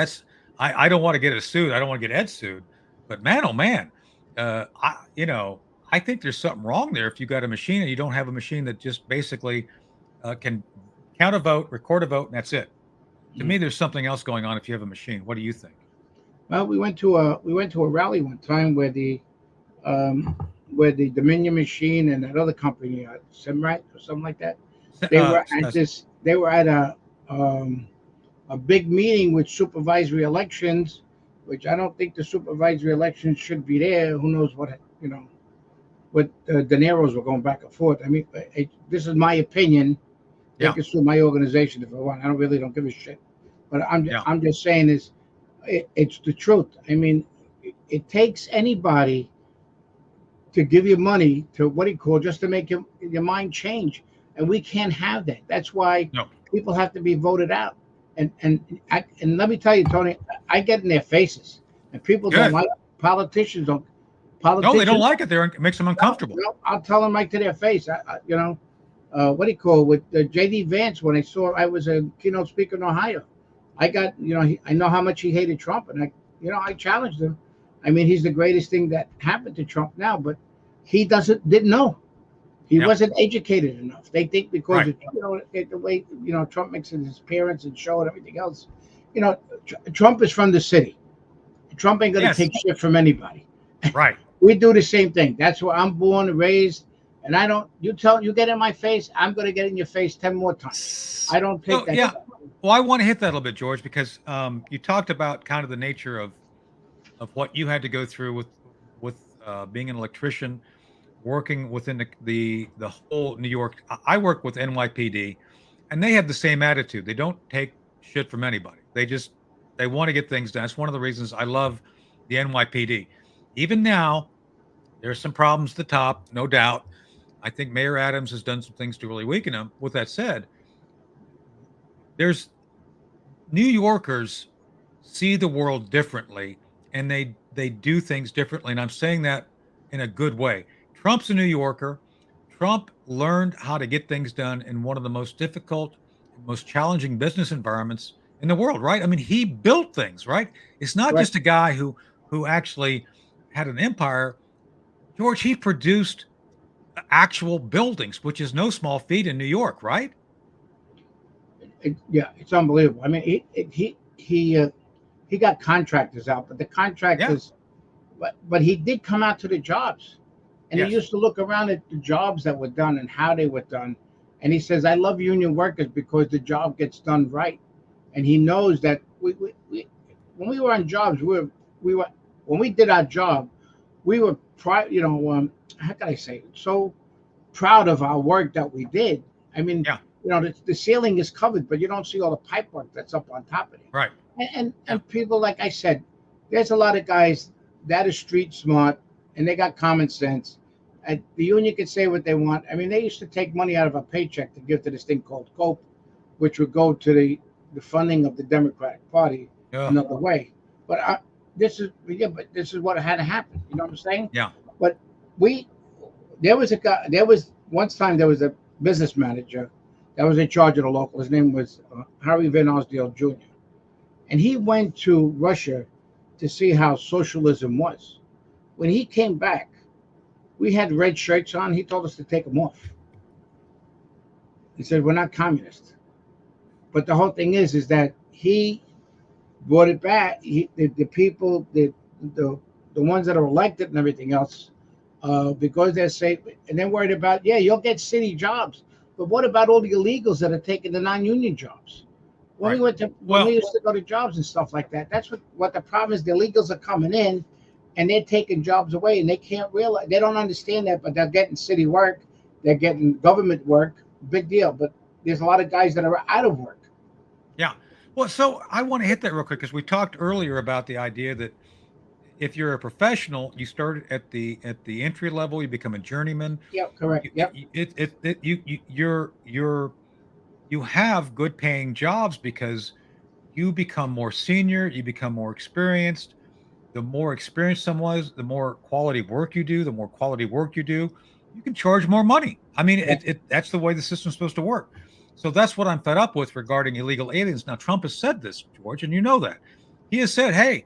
I don't want to get us sued. I don't want to get Ed sued, but man, oh man, I think there's something wrong there if you got a machine and you don't have a machine that just basically can count a vote, record a vote, and that's it. To Mm. me, there's something else going on if you have a machine. What do you think? Well, we went to a rally one time um, where the Dominion machine and that other company, Simrat or something like that, they Uh, were at this. They were at um, a big meeting with supervisory elections, which I don't think the supervisory elections should be there. Who knows what De Niro's were going back and forth. I mean, this is my opinion. They yeah, can sue my organization if they want. I don't give a shit. But yeah, I'm just saying it's the truth. I mean, it takes anybody to give you money to what do you call just to make your mind change, and we can't have that. That's why no, people have to be voted out. And let me tell you, Tony, I get in their faces, and people don't good. like politicians. Don't No, they don't politicians? like it. It makes them No, uncomfortable. no, I'll tell them right to their face. What do you call with J.D. Vance when I was a keynote speaker in Ohio. I got I know how much he hated Trump, and I challenged him. I mean, he's the greatest thing that happened to Trump now, but he didn't know. He Yeah, wasn't educated enough. They think because right. the way Trump mixes his appearance and show and everything else. You know, Trump is from the city. Trump ain't gonna Yes, take shit from anybody. right. We do the same thing. That's where I'm born and raised. And I don't. You get in my face, I'm gonna get in your face 10 more times. I don't take So that yeah, shit. well, I want to hit that a little bit, George, because you talked about kind of the nature of what you had to go through with being an electrician, working within the whole New York. I work with NYPD, and they have the same attitude. They don't take shit from anybody. They want to get things done. That's one of the reasons I love the NYPD. Even now, there's some problems at the top, no doubt. I think Mayor Adams has done some things to really weaken them. With that said, there's New Yorkers see the world differently and they do things differently. And I'm saying that in a good way. Trump's a New Yorker. Trump learned how to get things done in one of the most difficult and most challenging business environments in the world, right? I mean, he built things, right? It's not Right. just a guy who actually had an empire. George, he produced actual buildings, which is no small feat in New York, right? Yeah, it's unbelievable. I mean, he got contractors out, but the Yeah. contractors, but he did come out to the jobs, and he Yes. used to look around at the jobs that were done and how they were done, and he says, "I love union workers because the job gets done right." And he knows that we when we were on jobs, we were when we did our job, we were how can I say it? So proud of our work that we did. I mean, Yeah. the ceiling is covered, but you don't see all the pipe work that's up on top of it. Right. Yeah. And people, like I said, there's a lot of guys that are street smart and they got common sense. The union can say what they want. I mean, they used to take money out of a paycheck to give to this thing called COPE, which would go to the funding of the Democratic Party Yeah. another way. But but this is what had to happen. You know what I'm saying? Yeah. But we there was a guy. There was once time there was a business manager that was in charge of the local. His name was Harry Van Osdale Jr. And he went to Russia to see how socialism was. When he came back, we had red shirts on. He told us to take them off. He said, "We're not communists." But the whole thing is that he brought it back. The people, the the ones that are elected and everything else, because they're safe, and they're worried about, yeah, you'll get city jobs, but what about all the illegals that are taking the non-union jobs? Right. When we Well, used to go to jobs and stuff like that, that's what the problem is. The illegals are coming in, and they're taking jobs away, and they can't realize, they don't understand that, but they're getting city work, they're getting government work, big deal. But there's a lot of guys that are out of work. yeah. Well, so I want to hit that real quick because we talked earlier about the idea that if you're a professional, you start at the entry level, you become a journeyman. Yep, correct. Yep. You have good paying jobs because you become more senior, you become more experienced. The more experienced someone is, the more quality work you do, the more quality work you do, you can charge more money. I mean, Yeah. that's the way the system's supposed to work. So that's what I'm fed up with regarding illegal aliens. Now, Trump has said this, George, and you know that. He has said, hey,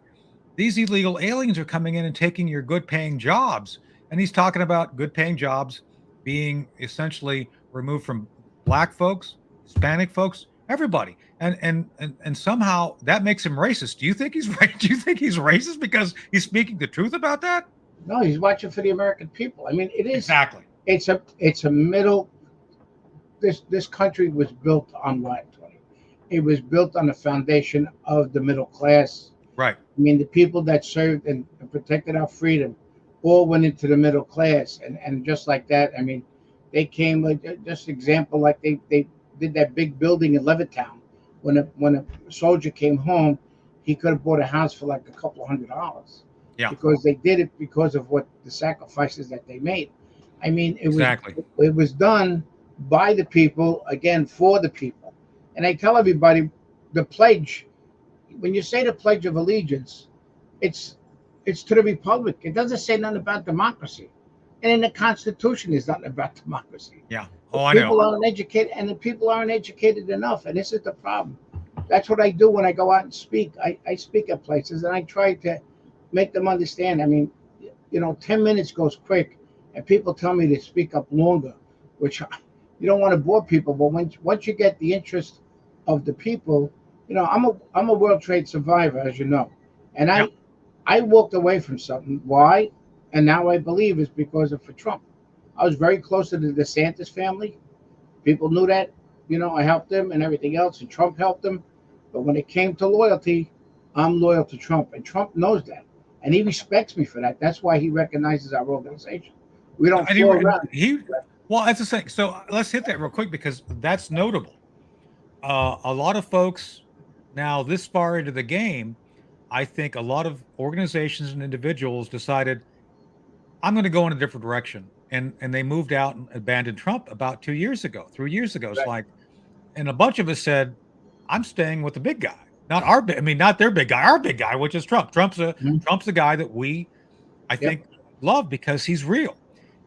these illegal aliens are coming in and taking your good paying jobs. And he's talking about good paying jobs being essentially removed from black folks, Hispanic folks, everybody. And somehow that makes him racist. Do you think he's right? Do you think he's racist because he's speaking the truth about that? No, he's watching for the American people. I mean, Exactly. it's a middle. This country was built on what, Tony? It was built on the foundation of the middle class. Right. I mean, the people that served and protected our freedom all went into the middle class, and just like that, I mean, they came like just example, like they did that big building in Levittown. When a soldier came home, he could have bought a house for like a couple of $100 Yeah. because they did it because of what the sacrifices that they made. I mean, Exactly. it was done by the people, again, for the people. And I tell everybody, the pledge, when you say the Pledge of Allegiance, it's it's to the republic. It doesn't say nothing about democracy, and in the Constitution, there's nothing about democracy. Yeah. The Oh, I people know. aren't educated, and the people aren't educated enough, and this is the problem. That's what I do when I go out and speak. I speak at places, and I try to make them understand. I mean, 10 minutes goes quick, and people tell me to speak up longer, which you don't want to bore people. But once you get the interest of the people, I'm a World Trade survivor, as you know, and Yeah. I walked away from something. Why? And now I believe it's because of for Trump. I was very close to the DeSantis family. People knew that. I helped them and everything else, and Trump helped them. But when it came to loyalty, I'm loyal to Trump, and Trump knows that, and he respects me for that. That's why he recognizes our organization. We don't And fool around. well, that's the thing. So let's hit that real quick because that's notable. A lot of folks now this far into the game, I think a lot of organizations and individuals decided I'm going to go in a different direction, and they moved out and abandoned Trump about 2 years ago, 3 years ago. It's Right. like, and a bunch of us said, I'm staying with the big guy, not our, I mean, not their big guy, our big guy, which is Trump. Mhm. Trump's the guy that I Yep. think, love because he's real. Mhm.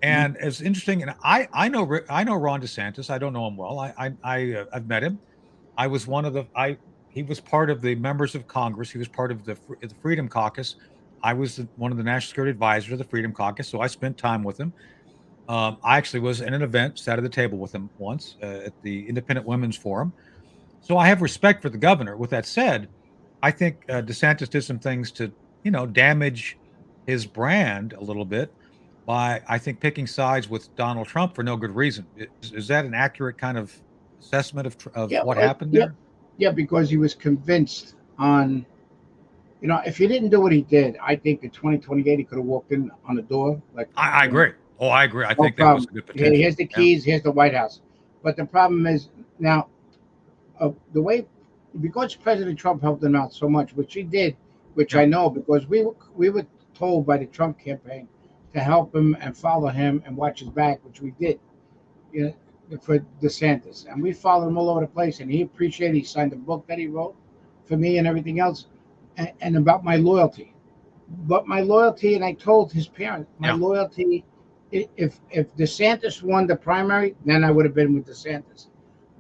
And it's interesting, and I know Ron DeSantis. I don't know him well. I've met him. I was one of the I he was part of the members of Congress. He was part of the Freedom Caucus. I was one of the national security advisors of the Freedom Caucus, so I spent time with him. I actually was in an event, sat at the table with him once at the Independent Women's Forum. So I have respect for the governor. With that said, I think DeSantis did some things to damage his brand a little bit by, I think, picking sides with Donald Trump for no good reason. Is that an accurate kind of assessment of Yeah, what happened yeah, there? yeah, because he was convinced on, if he didn't do what he did, I think in 2028 he could have walked in on the door like, I agree. Oh, I agree. I no think that was problem. a good potential. Here's the Yeah. keys. Here's the White House. But the problem is now, the way, because President Trump helped him out so much, which he did, which Yeah. I know because we were told by the Trump campaign to help him and follow him and watch his back, which we did. You for DeSantis, and we followed him all over the place, and he appreciated. He signed a book that he wrote for me and everything else, and about my loyalty. But my loyalty, and I told his parents, my Yeah. loyalty. If DeSantis won the primary, then I would have been with DeSantis.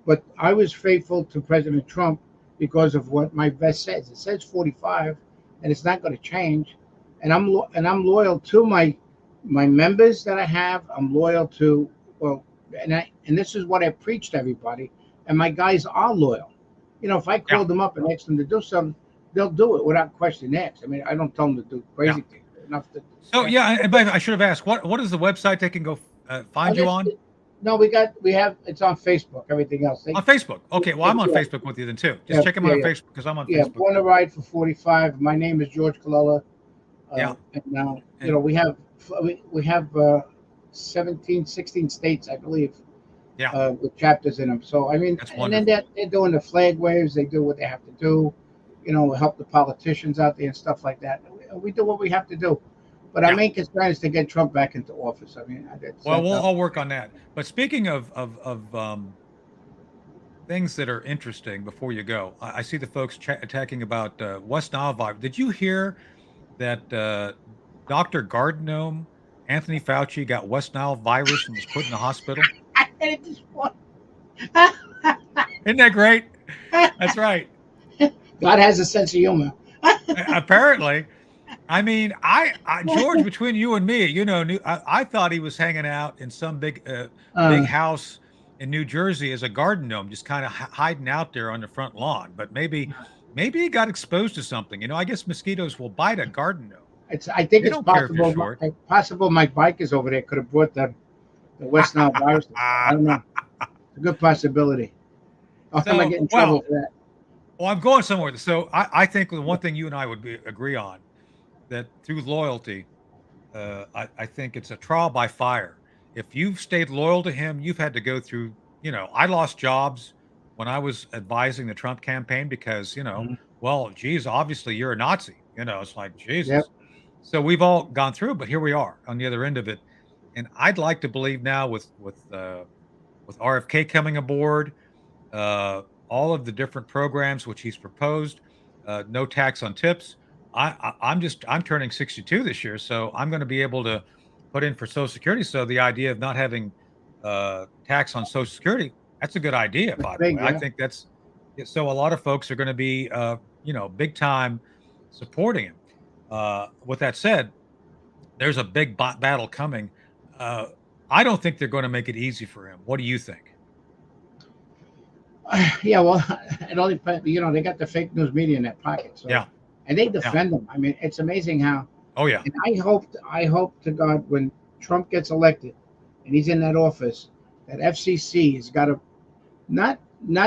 But I was faithful to President Trump because of what my vest says. It says 45, and it's not going to change. And I'm loyal to my members that I have. I'm loyal to, well, and this is what I preach to everybody. And my guys are loyal. If I Yeah. call them up and ask them to do something, they'll do it without question asked. I mean, I don't tell them to do Yeah. crazy things. Enough to. So yeah, but I should have asked, what is the website they can go Oh, find you on? no, we have it's on Facebook. Everything else. On Facebook. Okay, well, I'm on Yeah, Facebook with you then too. yeah, Just check him yeah, out on yeah. Facebook because I'm on Yeah, Facebook born to too. ride for 45. My name is George Colella. Yeah. And now, And we have 17, 16 states, I believe, yeah, with chapters in them. So, I mean, that's and then wonderful. they're doing the flag waves. They do what they have to do, help the politicians out there and stuff like that. We do what we have to do. But our Yeah. main concern is to get Trump back into office. I mean, Well, that's I'll work on that. But speaking of things that are interesting before you go, I see the folks attacking about West Nile virus. Did you hear that Dr. Gardner, Anthony Fauci, got West Nile virus and was put in the hospital? I had it this morning. Isn't that great? That's right. God has a sense of humor. Apparently. I mean, George, between you and me, I thought he was hanging out in some big Uh, house in New Jersey as a garden gnome, just kind of hiding out there on the front lawn. But maybe he got exposed to something. I guess mosquitoes will bite a garden gnome. I think They it's don't care if you're possible. short. Possible my bike is over there. Could have brought the West Nile virus. I don't know. It's a good possibility. Oh, I'm gonna So, get in trouble for that. well, I'm going somewhere. So I think the one thing you and I would agree on that through loyalty, I think it's a trial by fire. If you've stayed loyal to him, you've had to go through, I lost jobs when I was advising the Trump campaign because, Mhm. well, geez, obviously you're a Nazi. It's like, Yep. Jesus. So we've all gone through, but here we are on the other end of it. And I'd like to believe now with RFK coming aboard, all of the different programs which he's proposed, no tax on tips. I'm turning 62 this year, so I'm going to be able to put in for Social Security. So the idea of not having tax on Social Security, that's a good idea, That's by the big. way. I Yeah. think that's so a lot of folks are going to be big time supporting him. With that said, there's a big battle coming. Uh, I don't think they're going to make it easy for him. What do you think? Yeah. Well, it only they got the fake news media in their pocket. So, Yeah, and they yeah. defend them. I mean, it's amazing how. Oh yeah. And I hope to God when Trump gets elected and he's in that office, that FCC has got to not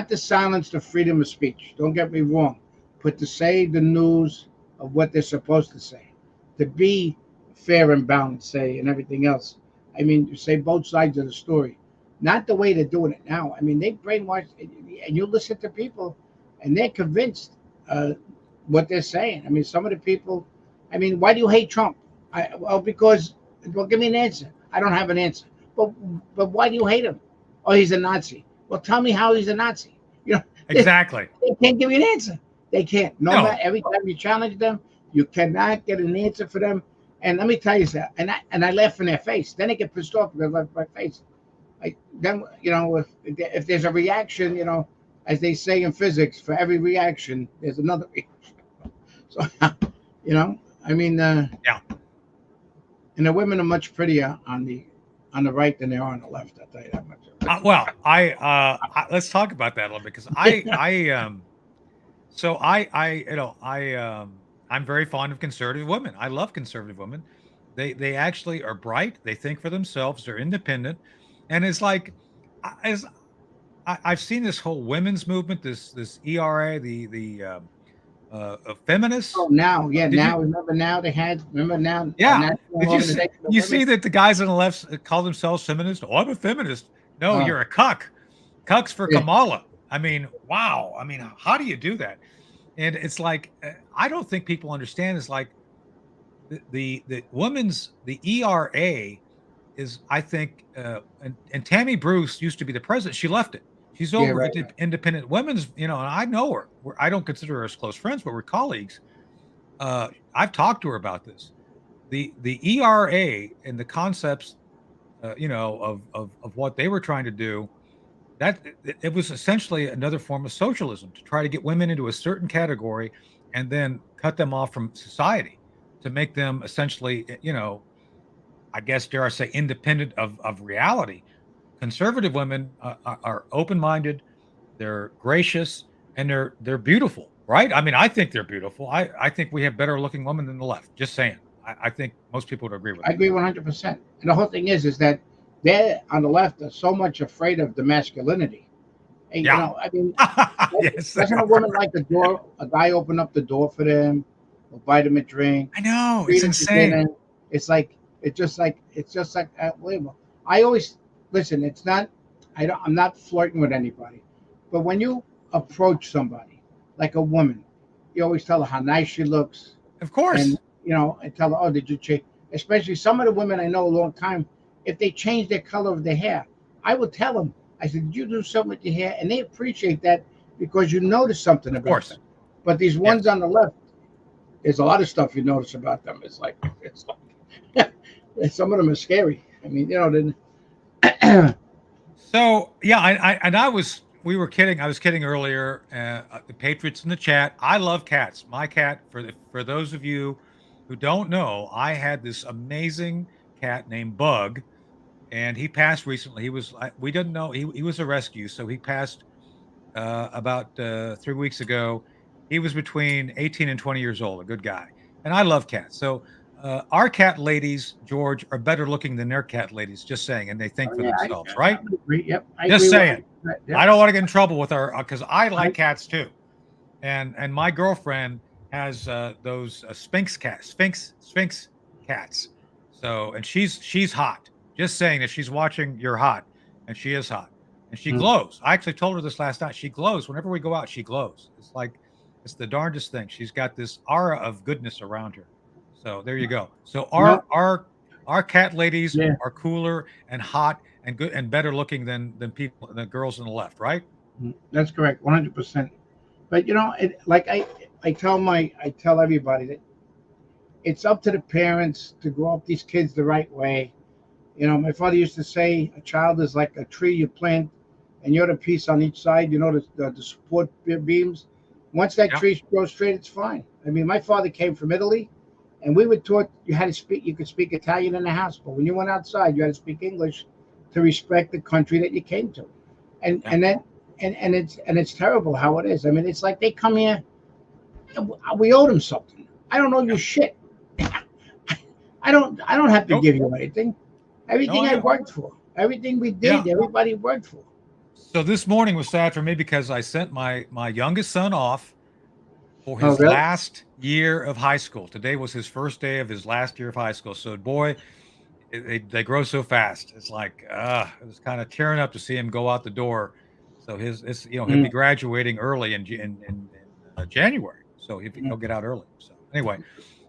to silence the freedom of speech. Don't get me wrong, but to say the news of what they're supposed to say, to be fair and balanced, say, and everything else. I mean, to say both sides of the story, not the way they're doing it now. I mean, they brainwash, and you listen to people, and they're convinced what they're saying. I mean, some of the people. I mean, why do you hate Trump? Because. Well, give me an answer. I don't have an answer. But but why do you hate him? Oh, he's a Nazi. Well, tell me how he's a Nazi. You know, they, Exactly. they can't give you an answer. They can't. No No. matter every time you challenge them, you cannot get an answer for them. And let me tell you something. And I laugh in their face. Then they get pissed off because of my face. Then if there's a reaction, as they say in physics, for every reaction there's another reaction. So I mean, Yeah. and the women are much prettier on the right than they are on the left. I'll tell you that much. Well, let's talk about that a little bit because I'm very fond of conservative women. I love conservative women, They actually are bright. They think for themselves. They're independent, and it's like as I've seen this whole women's movement, this ERA, feminists. Oh, now, yeah, Did you? now remember now a Yeah. national Did organization of you women. see that the guys on the left call themselves feminists? Oh, I'm a feminist. No, Uh, you're a cuck. Cucks for yeah, Kamala. I mean, wow. I mean, how do you do that? And it's like I don't think people understand. It's like the women's the ERA is I think and Tammy Bruce used to be the president. She left it. She's yeah, over right, at right. independent women's. And I know her. I don't consider her as close friends, but we're colleagues. I've talked to her about this. The ERA and the concepts, of what they were trying to do. That it was essentially another form of socialism to try to get women into a certain category and then cut them off from society to make them essentially, I guess, dare I say, independent of reality. Conservative women are open-minded, they're gracious, and they're beautiful, right? I mean, I think they're beautiful. I think we have better looking women than the left. Just saying. I think most people would agree with I that. agree 100%. And the whole thing is that they're on the left are so much afraid of the masculinity. And, Yeah. I mean, Yes, they doesn't a are. woman like a guy open up the door for them, or buy them a drink, I know. treat It's them to insane. dinner? It's just like unbelievable. I always listen. It's not. I'm not flirting with anybody, but when you approach somebody, like a woman, you always tell her how nice she looks, Of and course. and tell her, oh, did you change? Especially some of the women I know a long time, if they change their color of their hair, I would tell them. I said, did you do something with your hair? And they appreciate that because you notice something Of about them. course. But these ones Yes. on the left, there's a lot of stuff you notice about them. It's like some of them are scary. I mean, then So yeah, I was we were kidding. I was kidding earlier. The Patriots in the chat. I love cats. My cat. For those of you who don't know, I had this amazing cat named Bug, and he passed recently. We didn't know he was a rescue, so he passed about 3 weeks ago. He was between 18 and 20 years old. A good guy, and I love cats. So our cat ladies, George, are better looking than their cat ladies. Just saying, and they think oh for yeah, themselves, right? I would agree. Yep, I Just agree saying. 100%. I Yep. don't want to get in trouble with our because I I, like cats too, and my girlfriend has those Sphinx cats. So and she's hot. Just saying that she's watching. You're hot, and she is hot, and she mm, glows. I actually told her this last night. She glows whenever we go out. She glows. It's the darndest thing. She's got this aura of goodness around her. So there you go. So no, our cat ladies yeah, are cooler and hot and good and better looking than people the girls on the left, right? that's correct, 100%. But like I tell everybody that it's up to the parents to grow up these kids the right way. My father used to say a child is like a tree you plant, and you're the piece on each side. The support beams. Once that Yeah. tree grows straight, it's fine. I mean, my father came from Italy, and we were taught you had to speak. You could speak Italian in the house, but when you went outside, you had to speak English to respect the country that you came to. And Yeah. and then and it's terrible how it is. I mean, it's like they come here, and we owe them something. I don't owe you Yeah. shit. I don't have to Nope. give you anything. No, Everything I I know. worked for, everything we Yeah. did, everybody worked for. So this morning was sad for me because I sent my youngest son off for Oh, his really? last year of high school. Today was his first day of his last year of high school. So boy, they grow so fast. It's like it was kind of tearing up to see him go out the door. So he'll Mm, be graduating early in January. So mm. he'll get out early. So anyway,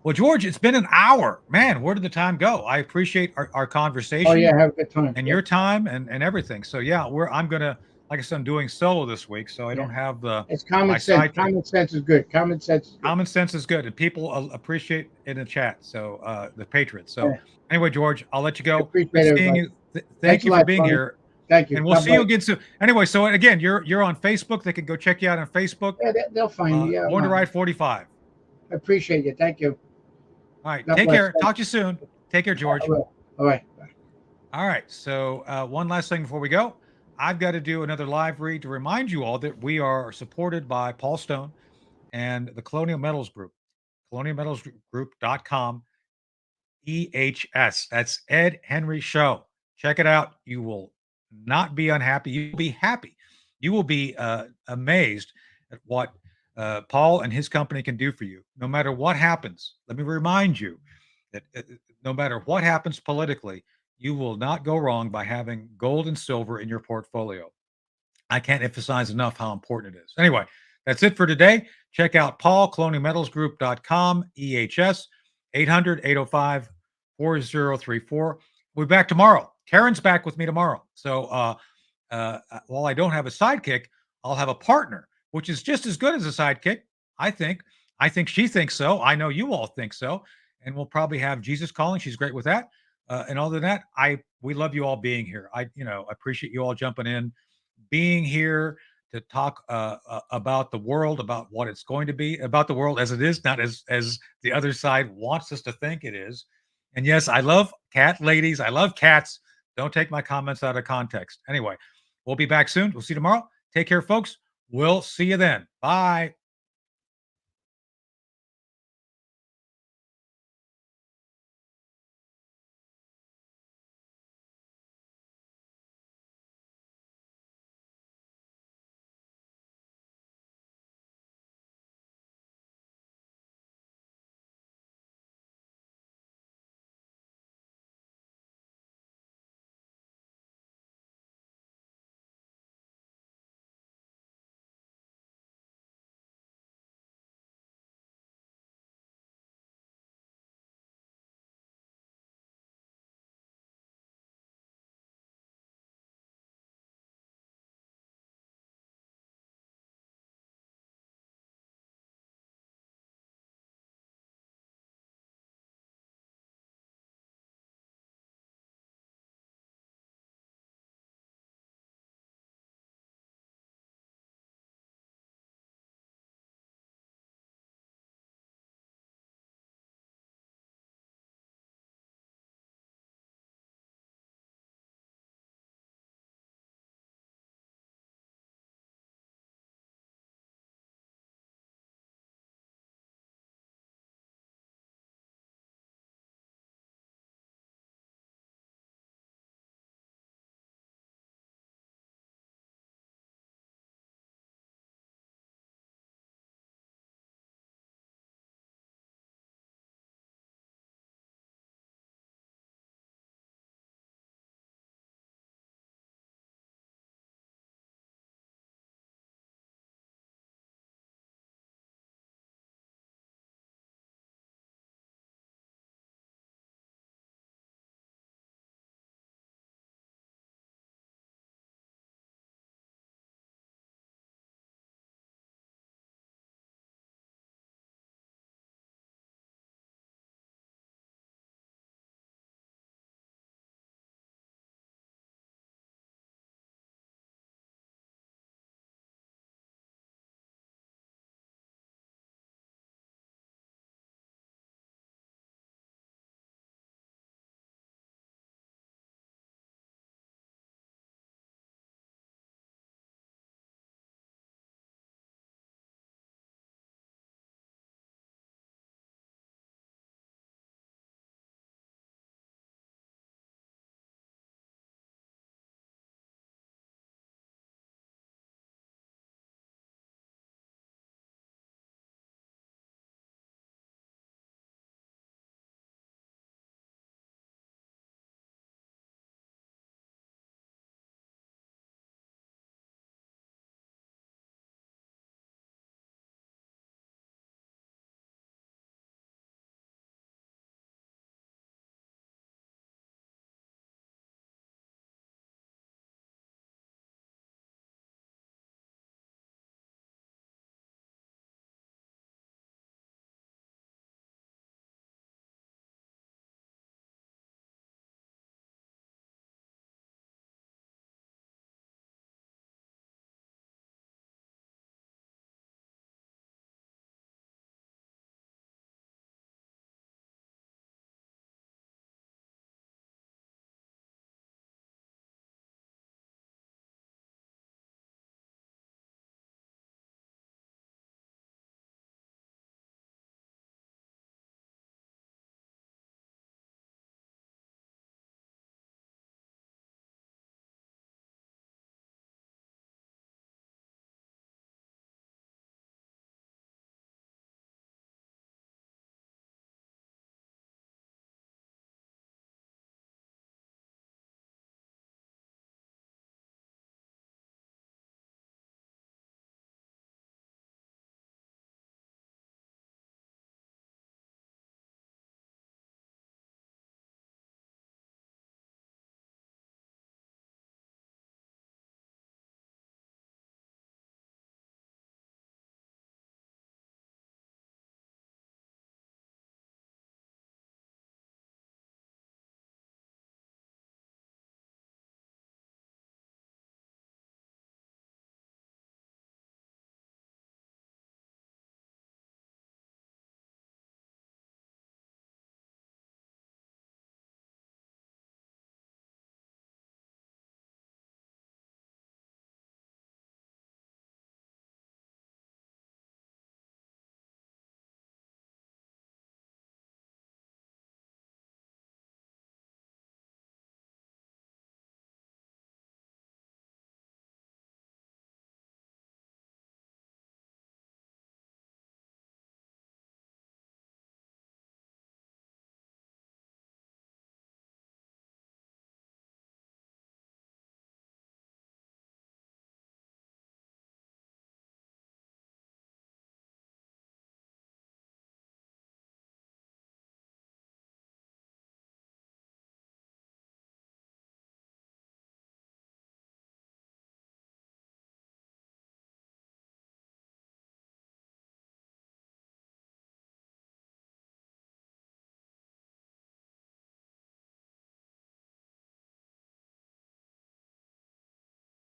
well, George, it's been an hour. Man, where did the time go? I appreciate our Oh conversation yeah, have a good time. and Yep. your time and everything. So yeah, I'm gonna like I said, I'm doing solo this week, so I Yeah. don't have the It's common my sense. sidekick. Common sense is good. Common sense is good. Common sense is good, and people appreciate in the chat. So the Patriots. So Yeah. anyway, George, I'll let you I go. Good appreciate seeing everybody. you. Thank Thanks a you for lot, being Tony. here, Thank you. and we'll God see you bless. again soon. Anyway, so again, you're on Facebook. They can go check you out on Facebook. Yeah, they'll find me. Yeah, Born to Ride 45. I appreciate you. Thank you. All right, God take bless. care. Talk to you soon. Take care, I George. will. All right. All right. So, one last thing before we go, I've got to do another live read to remind you all that we are supported by Paul Stone and the Colonial Metals Group, colonialmetalsgroup.com. EHS. That's Ed Henry Show. Check it out. You will not be unhappy. You will be happy. You will be amazed at what Paul and his company can do for you, no matter what happens. Let me remind you that no matter what happens politically, you will not go wrong by having gold and silver in your portfolio. I can't emphasize enough how important it is. Anyway, that's it for today. Check out paulcolonialmetalsgroup.com, EHS, 800-805-4034. We'll be back tomorrow. Karen's back with me tomorrow. So while I don't have a sidekick, I'll have a partner, which is just as good as a sidekick, I think. I think she thinks so. I know you all think so. And we'll probably have Jesus calling. She's great with that. And other than that, we love you all being here. I appreciate you all jumping in, being here to talk about the world, about what it's going to be, about the world as it is, not as the other side wants us to think it is. And yes, I love cat ladies. I love cats. Don't take my comments out of context. Anyway, we'll be back soon. We'll see you tomorrow. Take care, folks. We'll see you then. Bye.